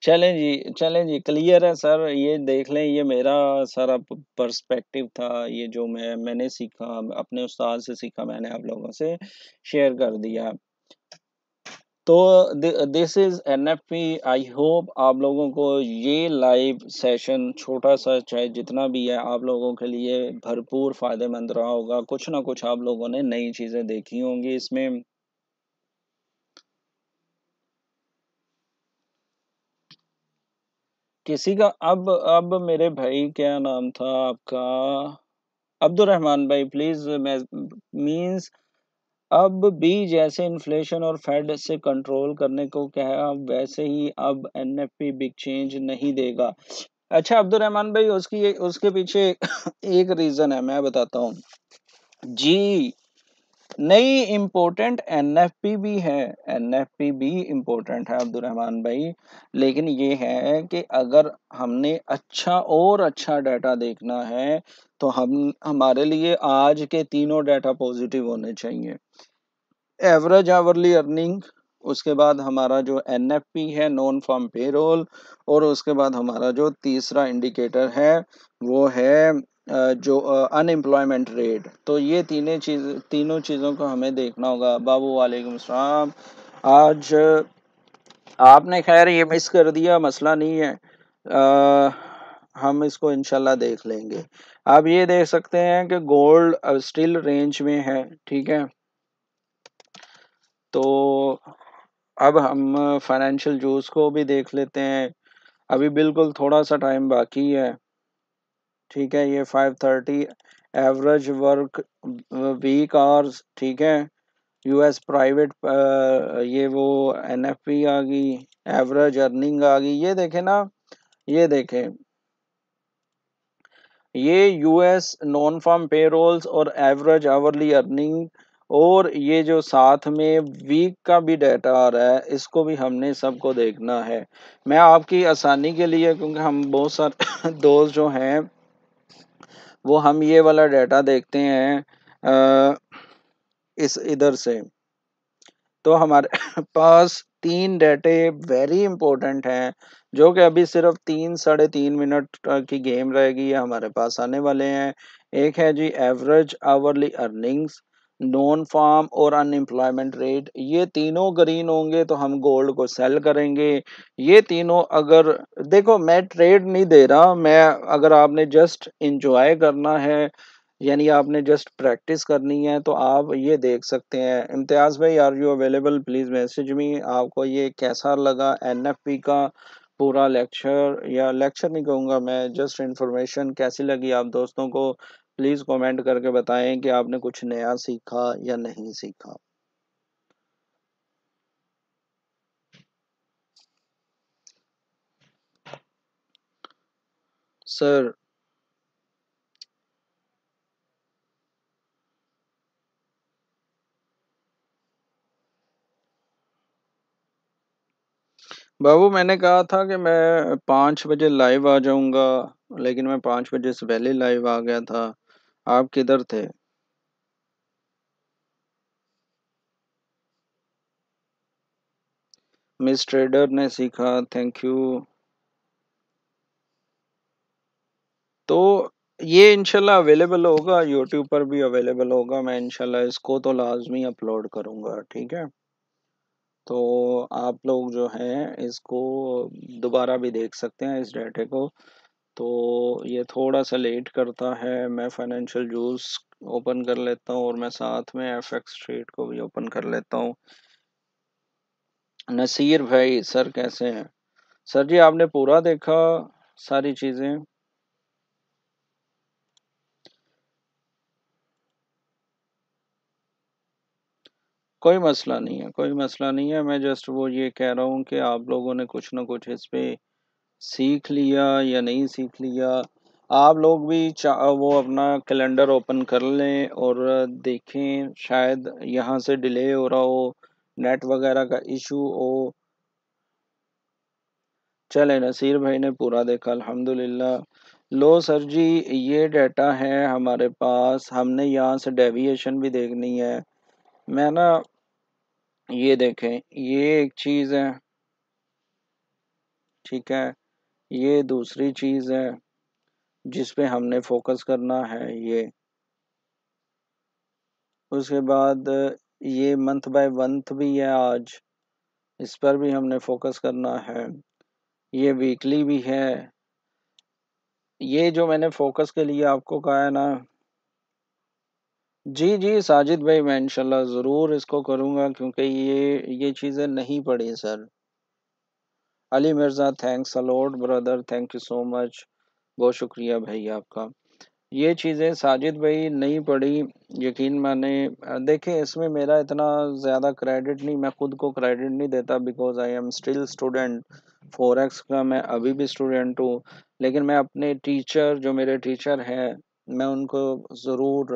Speaker 1: चलें जी, क्लियर है सर। ये देख लें, ये मेरा सारा पर्सपेक्टिव था, ये जो मैंने सीखा, अपने उस्ताद से सीखा, मैंने आप लोगों से शेयर कर दिया। तो this is NFP. I hope आप लोगों को ये लाइव सेशन छोटा सा चाहे जितना भी है, आप लोगों के लिए भरपूर फायदेमंद रहा होगा। कुछ ना कुछ आप लोगों ने नई चीजें देखी होंगी इसमें। किसी का अब मेरे भाई, क्या नाम था आपका? अब्दुल रहमान भाई, प्लीज। मैं मींस अब भी जैसे इन्फ्लेशन और फेड से कंट्रोल करने को कहा, वैसे ही अब एनएफपी बिग चेंज नहीं देगा। अच्छा अब्दुल रहमान भाई, उसके पीछे एक रीजन है, मैं बताता हूँ जी। नहीं, इम्पोर्टेंट एनएफपी भी है, एनएफपी भी इम्पोर्टेंट है अब्दुल रहमान भाई। लेकिन ये है कि अगर हमने अच्छा और अच्छा डाटा देखना है, तो हमारे लिए आज के तीनों डाटा पॉजिटिव होने चाहिए। एवरेज आवरली अर्निंग, उसके बाद हमारा जो एनएफपी है, नॉन फार्म पेरोल, और उसके बाद हमारा जो तीसरा इंडिकेटर है वो है जो अनएम्प्लॉयमेंट रेट। तो ये तीनों चीज़ों को हमें देखना होगा। बाबू वालेकुम सलाम। आज आपने खैर ये मिस कर दिया, मसला नहीं है। हम इसको इंशाल्लाह देख लेंगे। आप ये देख सकते हैं कि गोल्ड स्टिल रेंज में है, ठीक है। तो अब हम फाइनेंशियल जूस को भी देख लेते हैं। अभी बिल्कुल थोड़ा सा टाइम बाकी है, ठीक है। ये 5:30 एवरेज वर्क वीक आवर्स, ठीक है। यूएस प्राइवेट, ये वो एनएफपी आ गई, एवरेज अर्निंग आ गई, ये देखें ना, ये देखें, ये यूएस नॉन फार्म पेरोल्स और एवरेज आवरली अर्निंग, और ये जो साथ में वीक का भी डाटा आ रहा है, इसको भी हमने सबको देखना है। मैं आपकी आसानी के लिए, क्योंकि हम बहुत सारे दोस्त जो हैं वो हम ये वाला डाटा देखते हैं इस इधर से, तो हमारे पास तीन डाटे वेरी इंपॉर्टेंट हैं, जो कि अभी सिर्फ 3 साढ़े 3 मिनट की गेम रहेगी, ये हमारे पास आने वाले हैं। एक है जी average hourly earnings, non farm और अनएम्प्लॉयमेंट रेट। ये तीनों ग्रीन होंगे तो हम गोल्ड को सेल करेंगे। ये तीनों अगर, देखो मैं ट्रेड नहीं दे रहा, मैं, अगर आपने जस्ट इंजॉय करना है, यानी आपने जस्ट प्रैक्टिस करनी है, तो आप ये देख सकते हैं। इम्तियाज भाई, are you available? Please message me. आपको ये कैसा लगा एनएफपी का पूरा लेक्चर, या लेक्चर नहीं कहूँगा मैं, जस्ट इंफॉर्मेशन कैसी लगी आप दोस्तों को? प्लीज कमेंट करके बताएं कि आपने कुछ नया सीखा या नहीं सीखा। सर बाबू, मैंने कहा था कि मैं 5 बजे लाइव आ जाऊंगा, लेकिन मैं 5 बजे से पहले लाइव आ गया था। आप किधर थे? मिस ट्रेडर ने सीखा, थैंक यू। तो ये इंशाल्लाह अवेलेबल होगा, यूट्यूब पर भी अवेलेबल होगा। मैं इंशाल्लाह इसको तो लाजमी अपलोड करूंगा, ठीक है। तो आप लोग जो हैं इसको दोबारा भी देख सकते हैं इस डाटे को। तो ये थोड़ा सा लेट करता है। मैं फाइनेंशियल जूस ओपन कर लेता हूँ, और मैं साथ में एफएक्स ट्रेड को भी ओपन कर लेता हूँ। नसीर भाई सर, कैसे हैं? सर जी, आपने पूरा देखा सारी चीज़ें? कोई मसला नहीं है, कोई मसला नहीं है। मैं जस्ट वो ये कह रहा हूँ कि आप लोगों ने कुछ ना कुछ इस पे सीख लिया या नहीं सीख लिया। आप लोग भी वो अपना कैलेंडर ओपन कर लें और देखें, शायद यहाँ से डिले हो रहा हो, नेट वगैरह का इशू हो। चले, नसीर भाई ने पूरा देखा, अल्हम्दुलिल्लाह। लो सर जी, ये डाटा है हमारे पास, हमने यहाँ से डेविएशन भी देखनी है। मैं ना, ये देखें, ये एक चीज़ है, ठीक है, ये दूसरी चीज़ है जिस पे हमने फोकस करना है। ये उसके बाद ये मंथ बाय मंथ भी है आज, इस पर भी हमने फोकस करना है। ये वीकली भी है। ये जो मैंने फोकस के लिए आपको कहा है ना, जी जी साजिद भाई, मैं इंशाल्लाह ज़रूर इसको करूँगा, क्योंकि ये चीज़ें नहीं पड़ी sir. Ali Mirza, thanks a lot brother, thank you so much, बहुत शुक्रिया भाई आपका। ये चीज़ें साजिद भाई नहीं पड़ी, यकीन माने। देखें, इसमें मेरा इतना ज़्यादा क्रेडिट नहीं, मैं खुद को क्रेडिट नहीं देता, because I am still student. Forex का मैं अभी भी स्टूडेंट हूँ। लेकिन मैं अपने टीचर, जो मेरे टीचर हैं, मैं उनको ज़रूर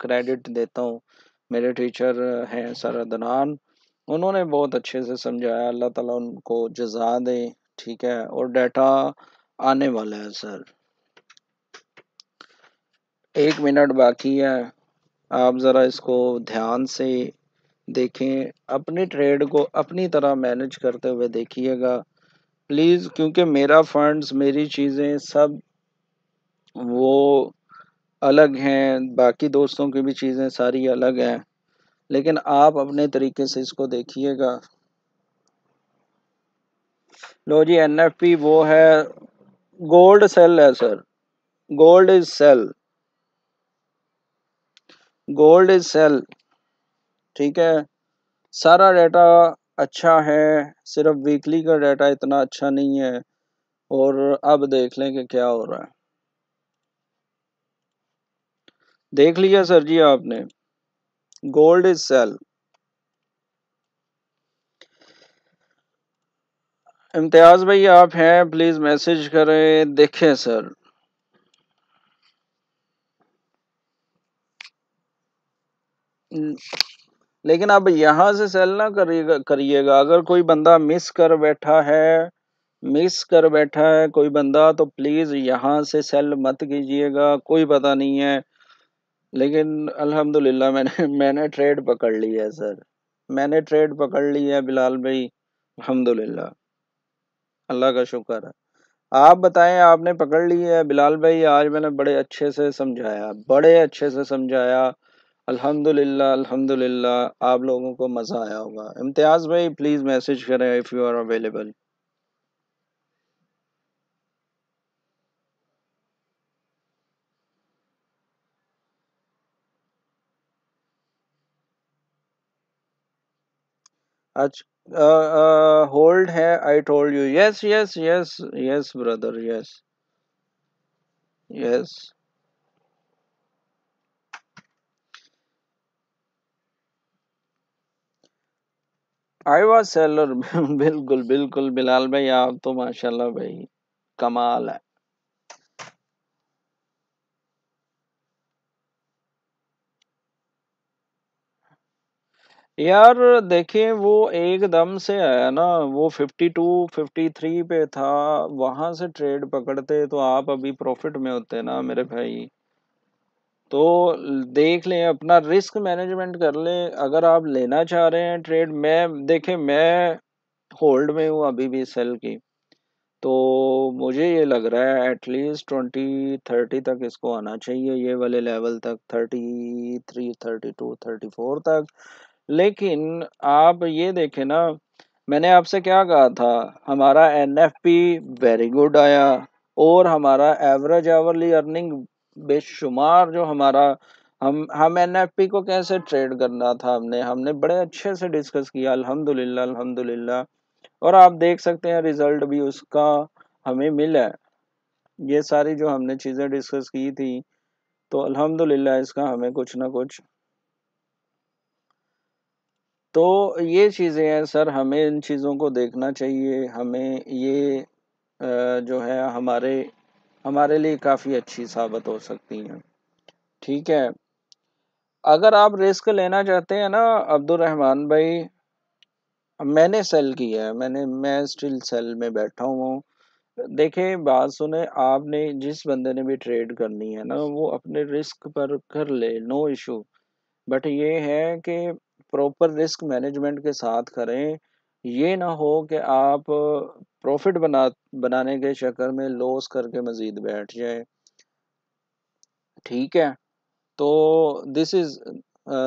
Speaker 1: क्रेडिट देता हूँ। मेरे टीचर हैं सर अदनान, उन्होंने बहुत अच्छे से समझाया, अल्लाह ताला उनको जज़ा दे। ठीक है, और डाटा आने वाला है सर। 1 मिनट बाकी है, आप ज़रा इसको ध्यान से देखें, अपने ट्रेड को अपनी तरह मैनेज करते हुए देखिएगा प्लीज़, क्योंकि मेरा फंड्स, मेरी चीज़ें सब वो अलग हैं, बाकी दोस्तों की भी चीज़ें सारी अलग हैं, लेकिन आप अपने तरीके से इसको देखिएगा। लो जी, एनएफपी वो है, गोल्ड सेल है sir, gold is sell, gold is sell, ठीक है। सारा डाटा अच्छा है, सिर्फ वीकली का डाटा इतना अच्छा नहीं है। और अब देख लें कि क्या हो रहा है। देख लिया सर जी आपने, गोल्ड इज सेल। इम्तियाज भाई आप हैं, प्लीज मैसेज करें, देखें सर। लेकिन अब यहाँ से सेल ना करिएगा, अगर कोई बंदा मिस कर बैठा है, मिस कर बैठा है कोई बंदा, तो प्लीज यहाँ से सेल मत कीजिएगा, कोई पता नहीं है। लेकिन अल्हम्दुलिल्लाह मैंने ट्रेड पकड़ ली है सर, मैंने ट्रेड पकड़ ली है बिलाल भाई, अल्हम्दुलिल्लाह, अल्लाह का शुक्र है। आप बताएं, आपने पकड़ ली है बिलाल भाई? आज मैंने बड़े अच्छे से समझाया, बड़े अच्छे से समझाया, अल्हम्दुलिल्लाह अल्हम्दुलिल्लाह, आप लोगों को मज़ा आया होगा। इम्तियाज़ भाई प्लीज़ मैसेज करें इफ़ यू आर अवेलेबल। अच्छा, होल्ड है, I told you, yes yes yes, yes brother, yes yes. I was seller बिल्कुल बिल्कुल बिलाल भाई, आप तो माशाल्लाह भाई, कमाल है। यार देखिए, वो एकदम से आया ना, वो 52 53 पे था, वहां से ट्रेड पकड़ते तो आप अभी प्रॉफिट में होते ना मेरे भाई। तो देख लें, अपना रिस्क मैनेजमेंट कर लें, अगर आप लेना चाह रहे हैं ट्रेड। मैं देखें, मैं होल्ड में हूँ अभी भी सेल की, तो मुझे ये लग रहा है एटलीस्ट 2030 तक इसको आना चाहिए, ये वाले लेवल तक, 33 32 34 तक। लेकिन आप ये देखें ना, मैंने आपसे क्या कहा था, हमारा एनएफपी वेरी गुड आया, और हमारा एवरेज आवरली अर्निंग बेशुमार, जो हमारा, हम एनएफपी को कैसे ट्रेड करना था, हमने हमने बड़े अच्छे से डिस्कस किया, अल्हम्दुलिल्लाह अल्हम्दुलिल्लाह। और आप देख सकते हैं रिजल्ट भी उसका हमें मिला है। ये सारी जो हमने चीज़ें डिस्कस की थी, तो अल्हम्दुलिल्लाह इसका हमें कुछ ना कुछ, तो ये चीज़ें हैं सर, हमें इन चीज़ों को देखना चाहिए। हमें ये जो है हमारे हमारे लिए काफ़ी अच्छी साबित हो सकती हैं। ठीक है, अगर आप रिस्क लेना चाहते हैं ना अब्दुल रहमान भाई, मैंने सेल किया है, मैं स्टिल सेल में बैठा हुआ हूँ। देखिए बात सुने, आपने जिस बंदे ने भी ट्रेड करनी है ना वो अपने रिस्क पर कर ले, नो इशू। बट ये है कि प्रॉपर रिस्क मैनेजमेंट के साथ करें। ये ना हो कि आप प्रॉफिट बनाने के चक्कर में लॉस करके मजीद बैठ जाए। ठीक है। तो दिस इज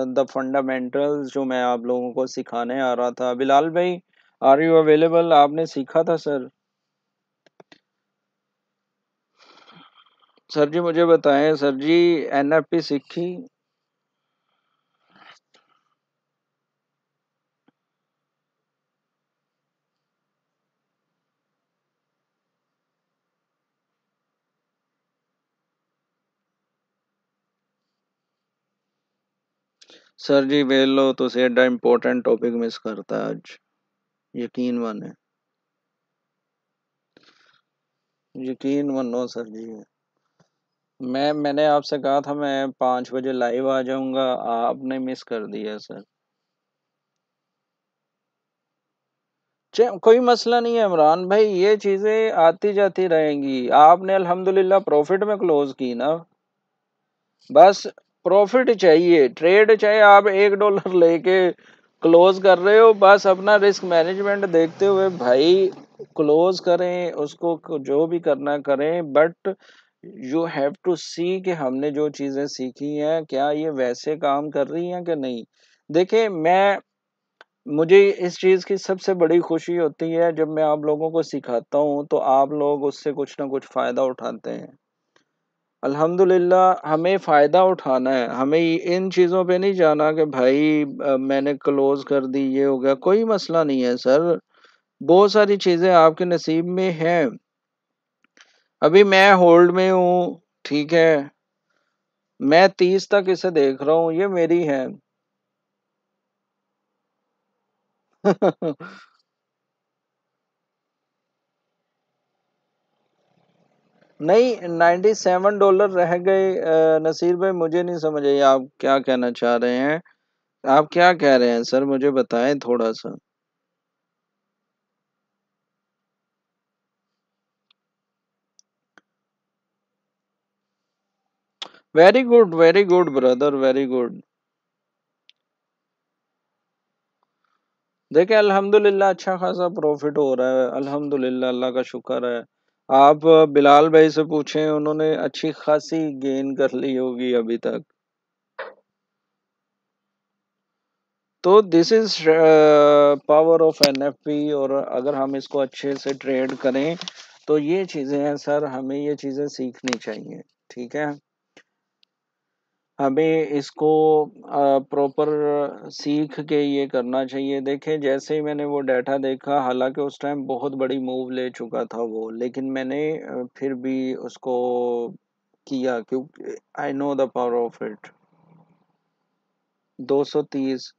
Speaker 1: द फंडामेंटल्स जो मैं आप लोगों को सिखाने आ रहा था। बिलाल भाई, आर यू अवेलेबल? आपने सीखा था सर? सर जी मुझे बताएं सर जी, एनएफपी सीखी? सर जी वेलो तुसी एडा इंपॉर्टेंट टॉपिक मिस करता है आज, यकीन माने, यकीन मानो सर जी। मैंने आपसे कहा था मैं 5 बजे लाइव आ जाऊंगा, आपने मिस कर दिया सर। कोई मसला नहीं है इमरान भाई, ये चीजें आती जाती रहेंगी। आपने अल्हम्दुलिल्लाह प्रॉफिट में क्लोज की ना, बस प्रॉफिट चाहिए। ट्रेड चाहे आप $1 लेके क्लोज कर रहे हो, बस अपना रिस्क मैनेजमेंट देखते हुए भाई क्लोज करें उसको, जो भी करना करें। बट यू हैव टू सी कि हमने जो चीजें सीखी हैं क्या ये वैसे काम कर रही हैं कि नहीं। देखिए मैं, मुझे इस चीज की सबसे बड़ी खुशी होती है जब मैं आप लोगों को सिखाता हूँ तो आप लोग उससे कुछ ना कुछ फायदा उठाते हैं। अल्हम्दुलिल्लाह हमें फ़ायदा उठाना है, हमें इन चीज़ों पे नहीं जाना कि भाई मैंने क्लोज़ कर दी ये हो गया, कोई मसला नहीं है सर। बहुत सारी चीज़ें आपके नसीब में हैं। अभी मैं होल्ड में हूँ, ठीक है, मैं 30 तक इसे देख रहा हूँ, ये मेरी है। नहीं, $97 रह गए। नसीर भाई मुझे नहीं समझ आई आप क्या कहना चाह रहे हैं। आप क्या कह रहे हैं सर, मुझे बताएं थोड़ा सा। Very good brother, very good. देखिए अल्हम्दुलिल्लाह अच्छा खासा प्रॉफिट हो रहा है, अल्हम्दुलिल्लाह, अल्लाह का शुक्र है। आप बिलाल भाई से पूछें, उन्होंने अच्छी खासी गेन कर ली होगी अभी तक। तो this is power of NFP. और अगर हम इसको अच्छे से ट्रेड करें तो ये चीजें हैं सर, हमें ये चीजें सीखनी चाहिए। ठीक है, हमें इसको प्रॉपर सीख के ये करना चाहिए। देखें जैसे ही मैंने वो डाटा देखा, हालांकि उस टाइम बहुत बड़ी मूव ले चुका था वो, लेकिन मैंने फिर भी उसको किया क्योंकि I know the power of it. 230।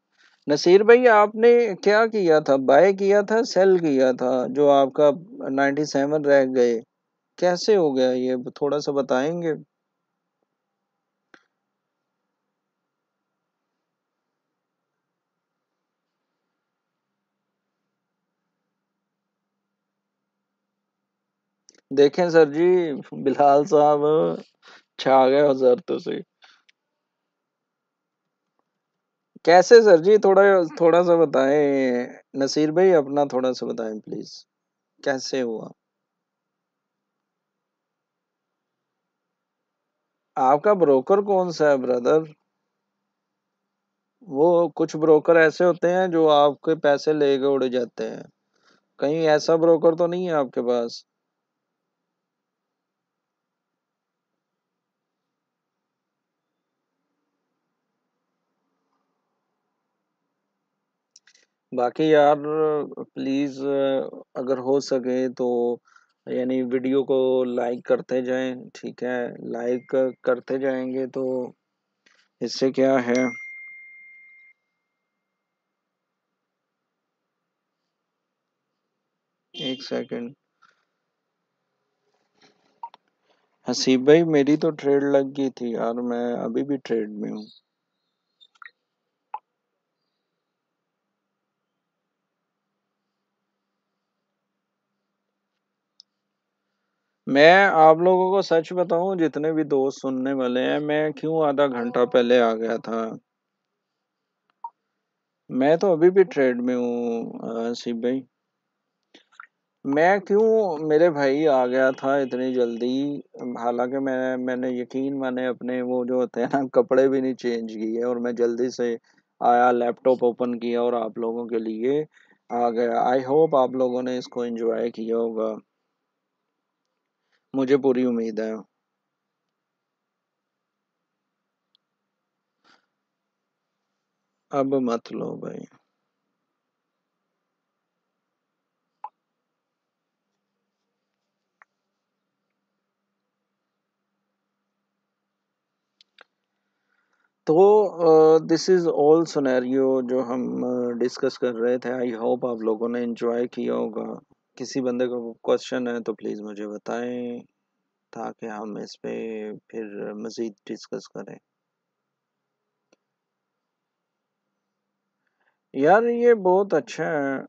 Speaker 1: Naseer भाई आपने क्या किया था, बाय किया था सेल किया था जो आपका 97 रह गए? कैसे हो गया ये, थोड़ा सा बताएंगे? देखें सर जी, बिलाल साहब छा गए हजरतों से। कैसे सर जी, थोड़ा थोड़ा सा बताएं नसीर भाई, अपना थोड़ा सा बताएं प्लीज, कैसे हुआ? आपका ब्रोकर कौन सा है ब्रदर? वो कुछ ब्रोकर ऐसे होते हैं जो आपके पैसे लेके उड़ जाते हैं, कहीं ऐसा ब्रोकर तो नहीं है आपके पास? बाकी यार प्लीज अगर हो सके तो यानी वीडियो को लाइक करते जाएं, ठीक है, लाइक करते जाएंगे तो इससे क्या है। एक सेकंड। हसीब भाई मेरी तो ट्रेड लग गई थी यार, मैं अभी भी ट्रेड में हूँ। मैं आप लोगों को सच बताऊं, जितने भी दोस्त सुनने वाले हैं, मैं क्यों आधा घंटा पहले आ गया था। मैं तो अभी भी ट्रेड में हूँ शिव भाई। मैं क्यों, मेरे भाई आ गया था इतनी जल्दी। हालांकि मैंने यकीन माने अपने वो जो होते हैं ना, कपड़े भी नहीं चेंज किए, और मैं जल्दी से आया, लैपटॉप ओपन किया और आप लोगों के लिए आ गया। आई होप आप लोगों ने इसको एंजॉय किया होगा, मुझे पूरी उम्मीद है। अब मत लो भाई। तो दिस इज ऑल सिनेरियो जो हम डिस्कस कर रहे थे। आई होप आप लोगों ने एंजॉय किया होगा। किसी बंदे को क्वेश्चन है तो प्लीज़ मुझे बताएं, ताकि हम इस पे फिर मज़ीद डिस्कस करें। यार ये बहुत अच्छा है।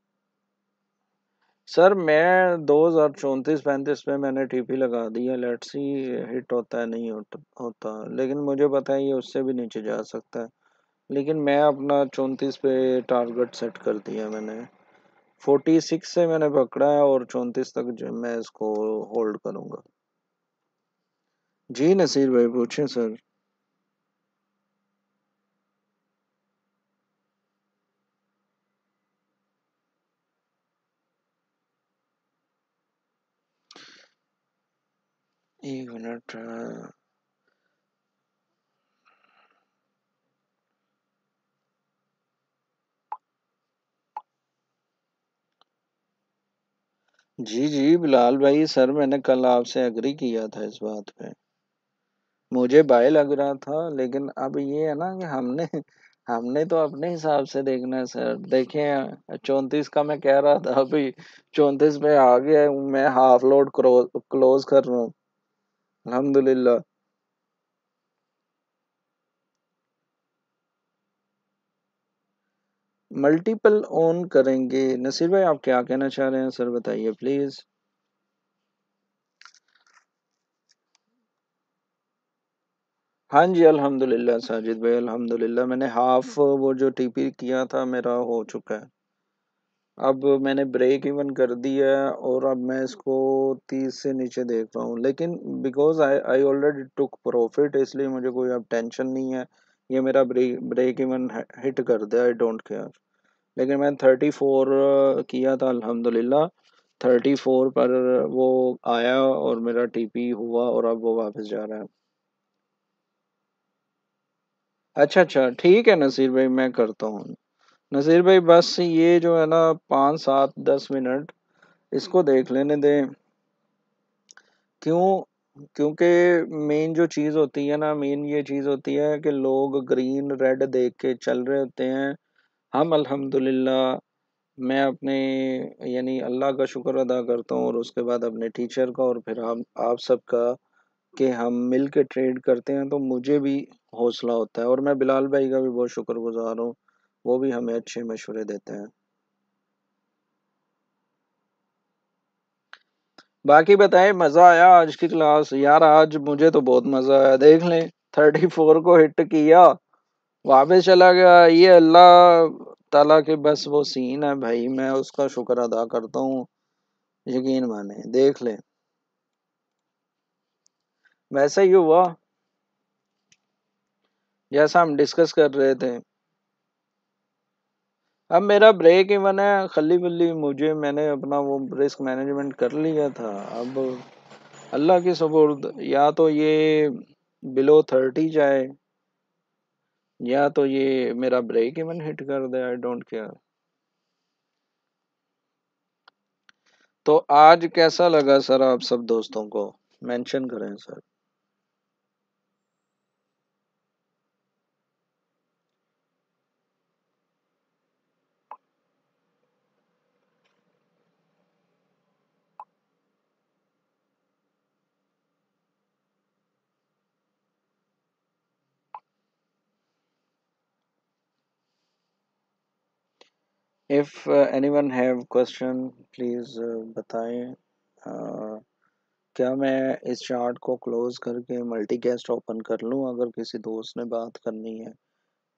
Speaker 1: सर मैं 2034-35 में मैंने टीपी लगा दी है। लेट्स सी हिट होता है नहीं होता, लेकिन मुझे पता है ये उससे भी नीचे जा सकता है। लेकिन मैं अपना 34 पे टारगेट सेट कर दिया मैंने। 46 से मैंने पकड़ा है, और 34 तक जो मैं इसको होल्ड करूंगा। जी नसीर भाई पूछें सर। 1 मिनट। जी जी बिलाल भाई, सर मैंने कल आपसे एग्री किया था इस बात पे। मुझे बाय लग रहा था, लेकिन अब ये है ना कि हमने हमने तो अपने हिसाब से देखना है सर। देखें 34 का मैं कह रहा था, अभी 34 पे आ गया हूँ, मैं हाफ लोड क्लोज कर रहा हूँ। अल्हम्दुलिल्लाह। मल्टीपल ऑन करेंगे। नसीर भाई आप क्या कहना चाह रहे हैं सर, बताइए प्लीज। हाँ जी अल्हम्दुलिल्लाह साजिद भाई, अल्हम्दुलिल्लाह मैंने हाफ वो जो टीपी किया था मेरा हो चुका है। अब मैंने ब्रेक इवन कर दिया है, और अब मैं इसको 30 से नीचे देख रहा हूँ, लेकिन because I I already took profit, इसलिए मुझे कोई अब टेंशन नहीं है। ये मेरा ब्रेक इवन हिट कर दे, आई डोंट केयर। लेकिन मैं 34 किया था अल्हम्दुलिल्लाह। 34 पर वो आया और मेरा टीपी हुआ, और अब वो वापस जा रहा है। अच्छा अच्छा ठीक है नसीर भाई, मैं करता हूँ। नसीर भाई बस ये जो है ना, 5 7 10 मिनट इसको देख लेने दें। क्यों? क्योंकि मेन जो चीज़ होती है ना, मेन ये चीज़ होती है कि लोग ग्रीन रेड देख के चल रहे होते हैं। हम अल्हम्दुलिल्लाह, मैं अपने यानी अल्लाह का शुक्र अदा करता हूँ, और उसके बाद अपने टीचर का, और फिर हम आप सबका, कि हम मिल के ट्रेड करते हैं, तो मुझे भी हौसला होता है। और मैं बिलाल भाई का भी बहुत शुक्रगुजार हूँ, वो भी हमें अच्छे मशवरे देते हैं। बाकी बताएं, मज़ा आया आज की क्लास? यार आज मुझे तो बहुत मज़ा आया। देख लें, 34 को हिट किया, वापस चला गया। ये अल्लाह ताला के बस वो सीन है भाई, मैं उसका शुक्र अदा करता हूँ। यकीन माने, देख ले, वैसा ही हुआ जैसा हम डिस्कस कर रहे थे। अब मेरा ब्रेक इवन है खली बल्ली, मुझे मैंने अपना वो रिस्क मैनेजमेंट कर लिया था। अब अल्लाह की सुपुर्द, या तो ये बिलो 30 जाए, या तो ये मेरा ब्रेक इवन हिट कर दे, आई डोंट केयर। तो आज कैसा लगा सर आप सब दोस्तों को? मेंशन करें sir. If anyone have question please बताएं। क्या मैं इस चार्ट को क्लोज करके मल्टीकास्ट ओपन कर लूं अगर किसी दोस्त ने बात करनी है,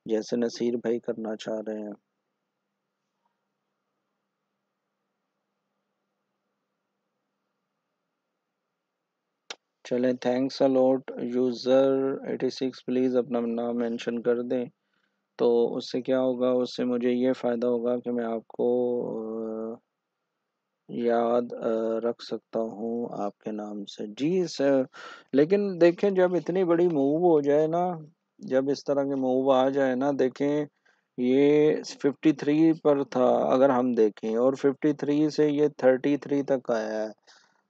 Speaker 1: जैसे नसीर भाई करना चाह रहे हैं? चलें, thanks a lot. User 86 please अपना नाम मेंशन कर दें। तो उससे क्या होगा, उससे मुझे ये फ़ायदा होगा कि मैं आपको याद रख सकता हूँ आपके नाम से। जी सर, लेकिन देखें जब इतनी बड़ी मूव हो जाए ना, जब इस तरह के मूव आ जाए ना, देखें ये 53 पर था अगर हम देखें, और 53 से ये 33 तक आया है,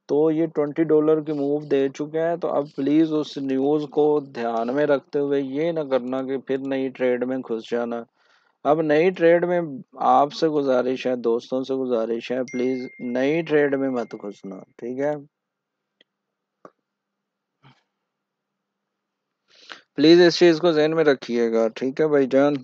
Speaker 1: तो ये $20 की मूव दे चुके हैं। तो अब प्लीज़ उस न्यूज़ को ध्यान में रखते हुए ये ना करना कि फिर नई ट्रेड में घुस जाना। अब नई ट्रेड में आपसे गुजारिश है, दोस्तों से गुजारिश है, प्लीज नई ट्रेड में मत घुसना, ठीक है? प्लीज इस चीज को ध्यान में रखिएगा, ठीक है भाईजान?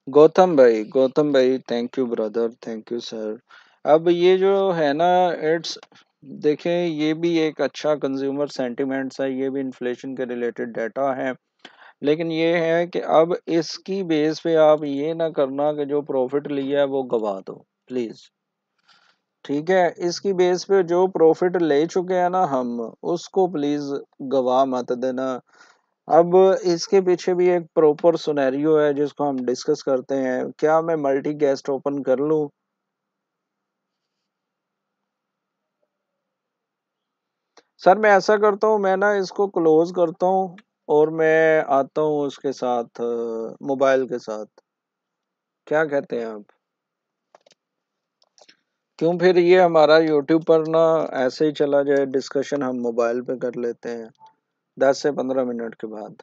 Speaker 1: गौतम भाई, thank you brother, thank you sir. अब ये जो है ना, इट्स, देखें ये भी एक अच्छा कंज्यूमर सेंटिमेंट्स है, ये भी इन्फ्लेशन के रिलेटेड डाटा है। लेकिन ये है कि अब इसकी बेस पे आप ये ना करना कि जो प्रॉफिट लिया है वो गवा दो, प्लीज। ठीक है, इसकी बेस पे जो प्रॉफिट ले चुके हैं ना हम, उसको प्लीज गवा मत देना। अब इसके पीछे भी एक प्रॉपर सिनेरियो है जिसको हम डिस्कस करते हैं। क्या मैं मल्टी गेस्ट ओपन कर लूं? सर मैं ऐसा करता हूँ, मैं ना इसको क्लोज करता हूँ और मैं आता हूँ उसके साथ, मोबाइल के साथ। क्या कहते हैं आप? क्यों, फिर ये हमारा यूट्यूब पर ना ऐसे ही चला जाए, डिस्कशन हम मोबाइल पे कर लेते हैं 10 से 15 मिनट के बाद।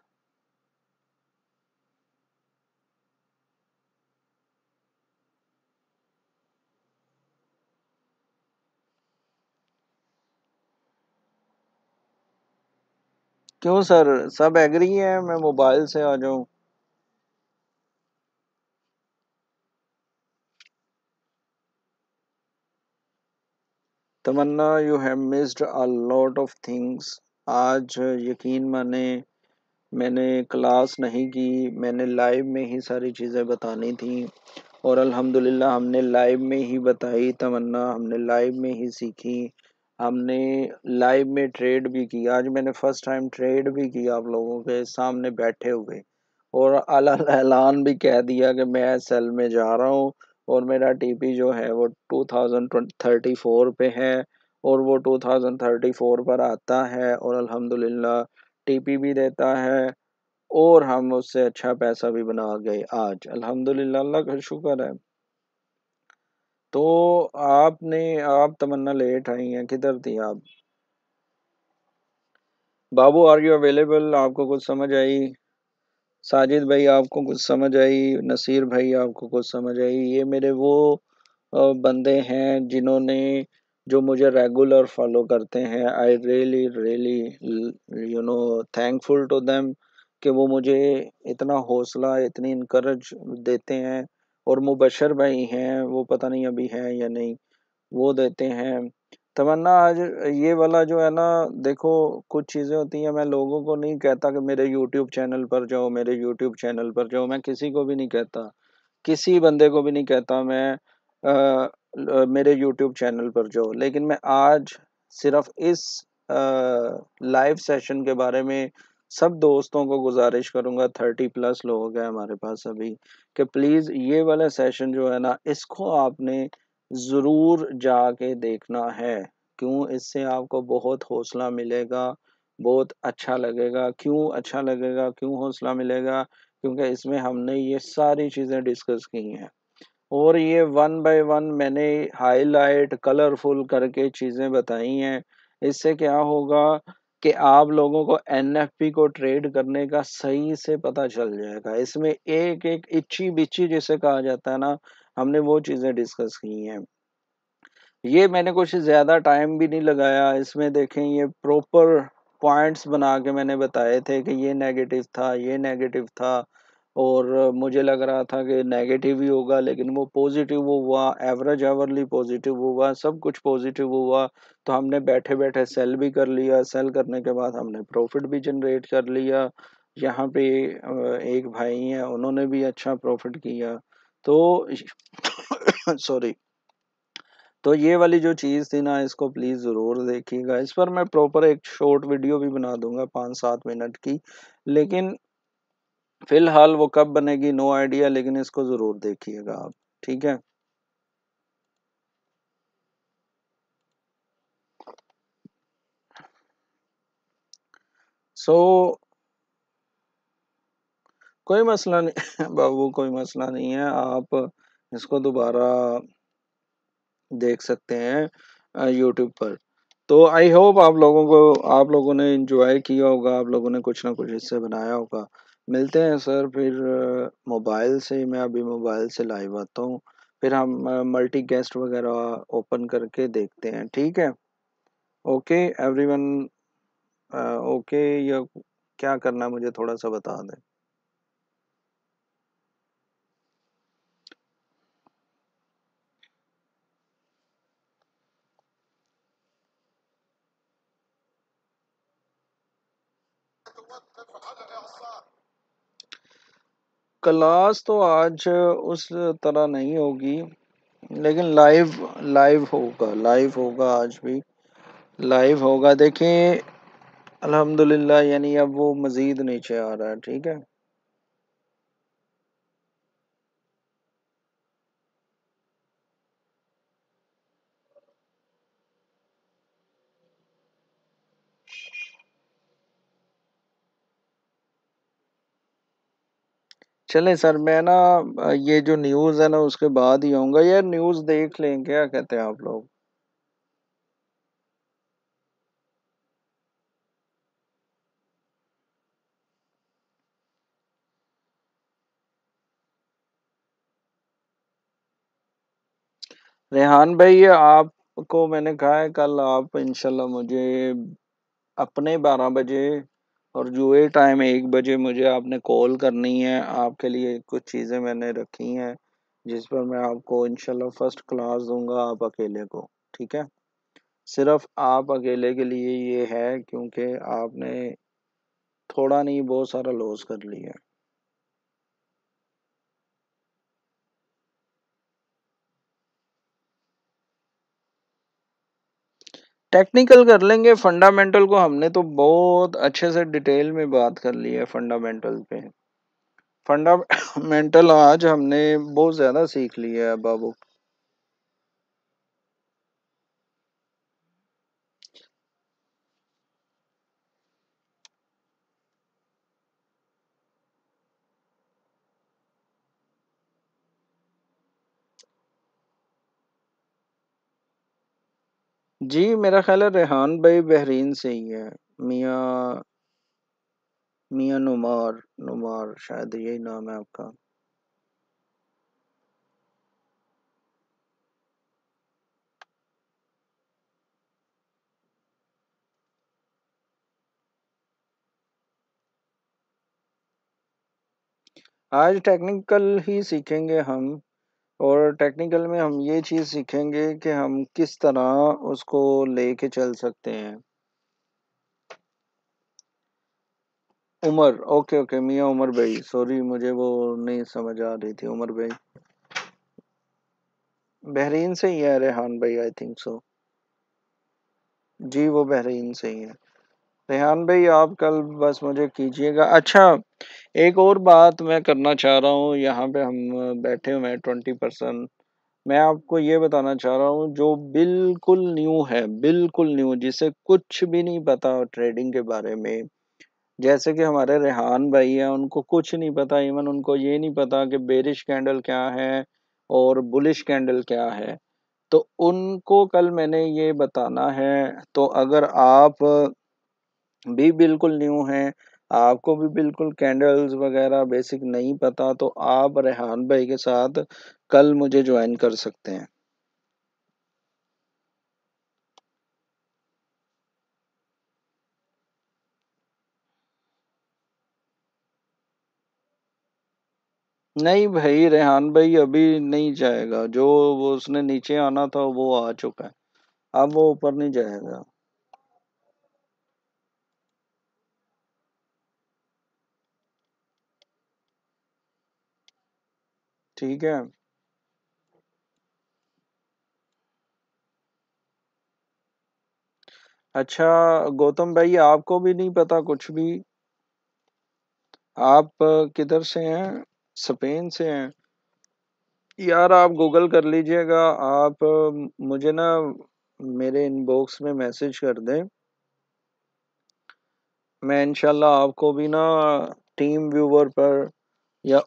Speaker 1: क्यों सर, सब एग्री हैं मैं मोबाइल से आ जाऊं? Tamanna, you have missed a lot of things. आज यकीन माने, मैंने क्लास नहीं की, मैंने लाइव में ही सारी चीज़ें बतानी थी, और अल्हम्दुलिल्लाह हमने लाइव में ही बताई तमन्ना, हमने लाइव में ही सीखी, हमने लाइव में ट्रेड भी की। आज मैंने फर्स्ट टाइम ट्रेड भी किया आप लोगों के सामने बैठे हुए, और ऐलान भी कह दिया कि मैं सेल में जा रहा हूँ, और मेरा टीपी जो है वो 2034 पे है, और वो 2034 पर आता है, और अल्हम्दुलिल्लाह टीपी भी देता है, और हम उससे अच्छा पैसा भी बना गए आज, अल्हम्दुलिल्लाह, अल्लाह का शुक्र है। तो आप तमन्ना लेट आई हैं, किधर थी आप? बाबू, आर यू अवेलेबल? आपको कुछ समझ आई? साजिद भाई आपको कुछ समझ आई? नसीर भाई आपको कुछ समझ आई? ये मेरे वो बंदे हैं जिन्होंने, जो मुझे रेगुलर फॉलो करते हैं। I really really thankful to them कि वो मुझे इतना हौसला, इतनी इनकरेज देते हैं। और मुबशर भाई हैं, वो पता नहीं अभी हैं या नहीं, वो देते हैं। तमन्ना, आज ये वाला जो है ना, देखो कुछ चीज़ें होती हैं, मैं लोगों को नहीं कहता कि मेरे यूट्यूब चैनल पर जाओ, मेरे यूट्यूब चैनल पर जाओ, मैं किसी को भी नहीं कहता, किसी बंदे को भी नहीं कहता मैं मेरे यूट्यूब चैनल पर जाओ। लेकिन मैं आज सिर्फ इस लाइव सेशन के बारे में सब दोस्तों को गुजारिश करूंगा, 30+ लोग हैं हमारे पास अभी, कि प्लीज़ ये वाला सेशन जो है ना, इसको आपने ज़रूर जाके देखना है। क्यों? इससे आपको बहुत हौसला मिलेगा, बहुत अच्छा लगेगा। क्यों अच्छा लगेगा, क्यों हौसला मिलेगा? क्योंकि इसमें हमने ये सारी चीज़ें डिस्कस की हैं, और ये वन बाय वन मैंने हाईलाइट कलरफुल करके चीज़ें बताई हैं। इससे क्या होगा कि आप लोगों को एनएफपी को ट्रेड करने का सही से पता चल जाएगा। इसमें एक एक इच्ची बिच्ची जिसे कहा जाता है ना, हमने वो चीज़ें डिस्कस की हैं। ये मैंने कुछ ज़्यादा टाइम भी नहीं लगाया इसमें। देखें, ये प्रॉपर पॉइंट्स बना के मैंने बताए थे कि ये नेगेटिव था, ये नेगेटिव था, और मुझे लग रहा था कि नेगेटिव ही होगा, लेकिन वो पॉजिटिव हुआ, एवरेज आवरली पॉजिटिव हुआ, सब कुछ पॉजिटिव हुआ। तो हमने बैठे बैठे सेल भी कर लिया, सेल करने के बाद हमने प्रॉफिट भी जनरेट कर लिया। यहाँ पे एक भाई हैं, उन्होंने भी अच्छा प्रॉफिट किया। तो सॉरी। तो ये वाली जो चीज़ थी ना, इसको प्लीज़ ज़रूर देखिएगा। इस पर मैं प्रॉपर एक शॉर्ट वीडियो भी बना दूंगा 5-7 मिनट की, लेकिन फिलहाल वो कब बनेगी नो आइडिया, लेकिन इसको ज़रूर देखिएगा आप। ठीक है। सो कोई मसला नहीं बाबू, कोई मसला नहीं है। आप इसको दोबारा देख सकते हैं यूट्यूब पर। तो आई होप आप लोगों ने एंजॉय किया होगा, आप लोगों ने कुछ ना कुछ इससे बनाया होगा। मिलते हैं सर फिर मोबाइल से। मैं अभी मोबाइल से लाइव आता हूँ, फिर हम मल्टी गेस्ट वगैरह ओपन करके देखते हैं। ठीक है। Okay everyone. ओके, या क्या करना है मुझे थोड़ा सा बता दें। क्लास तो आज उस तरह नहीं होगी, लेकिन लाइव लाइव होगा आज भी। लाइव होगा, देखें। अल्हम्दुलिल्लाह, यानी अब वो मजीद नीचे आ रहा है। ठीक है। चले सर, मैं ना ये जो न्यूज़ है ना उसके बाद ही आऊँगा। यार न्यूज़ देख लें, क्या कहते हैं आप लोग। रेहान भाई, ये आपको मैंने कहा है कल आप इंशाल्लाह मुझे अपने 12 बजे और जुए टाइम 1 बजे मुझे आपने कॉल करनी है। आपके लिए कुछ चीज़ें मैंने रखी हैं जिस पर मैं आपको इंशाल्लाह फर्स्ट क्लास दूंगा, आप अकेले को। ठीक है। सिर्फ आप अकेले के लिए ये है, क्योंकि आपने थोड़ा नहीं बहुत सारा लॉस कर लिया है। टेक्निकल कर लेंगे, फंडामेंटल को हमने तो बहुत अच्छे से डिटेल में बात कर ली है फंडामेंटल पे। फंडामेंटल आज हमने बहुत ज्यादा सीख लिया है बाबू। जी, मेरा ख्याल है रेहान भाई बहरीन से ही है। मियाँ मियाँ नुमार, नुमार शायद यही नाम है आपका। आज टेक्निकल ही सीखेंगे हम, और टेक्निकल में हम ये चीज़ सीखेंगे कि हम किस तरह उसको लेके चल सकते हैं। उमर, ओके ओके, मियाँ उमर भाई, सॉरी मुझे वो नहीं समझ आ रही थी। उमर भाई बहरीन से ही है, रेहान भाई आई थिंक सो। जी, वो बहरीन से ही है। रेहान भाई आप कल बस मुझे कीजिएगा। अच्छा, एक और बात मैं करना चाह रहा हूँ। यहाँ पे हम बैठे हुए हैं 20%। मैं आपको ये बताना चाह रहा हूँ, जो बिल्कुल न्यू है, बिल्कुल न्यू, जिसे कुछ भी नहीं पता ट्रेडिंग के बारे में, जैसे कि हमारे रेहान भाई हैं, उनको कुछ नहीं पता, इवन उनको ये नहीं पता कि बेरिश कैंडल क्या है और बुलिश कैंडल क्या है। तो उनको कल मैंने ये बताना है। तो अगर आप भी बिल्कुल न्यू हैं, आपको भी बिल्कुल कैंडल्स वगैरह बेसिक नहीं पता, तो आप रेहान भाई के साथ कल मुझे ज्वाइन कर सकते हैं। नहीं भाई, रेहान भाई अभी नहीं जाएगा। जो वो उसने नीचे आना था वो आ चुका है। अब वो ऊपर नहीं जाएगा। ठीक है। अच्छा गौतम भाई, आपको भी नहीं पता कुछ भी? आप किधर से हैं? स्पेन से हैं? यार आप गूगल कर लीजिएगा। आप मुझे ना मेरे इनबॉक्स में मैसेज कर दें। मैं इंशाल्लाह आपको भी ना टीम व्यूवर पर या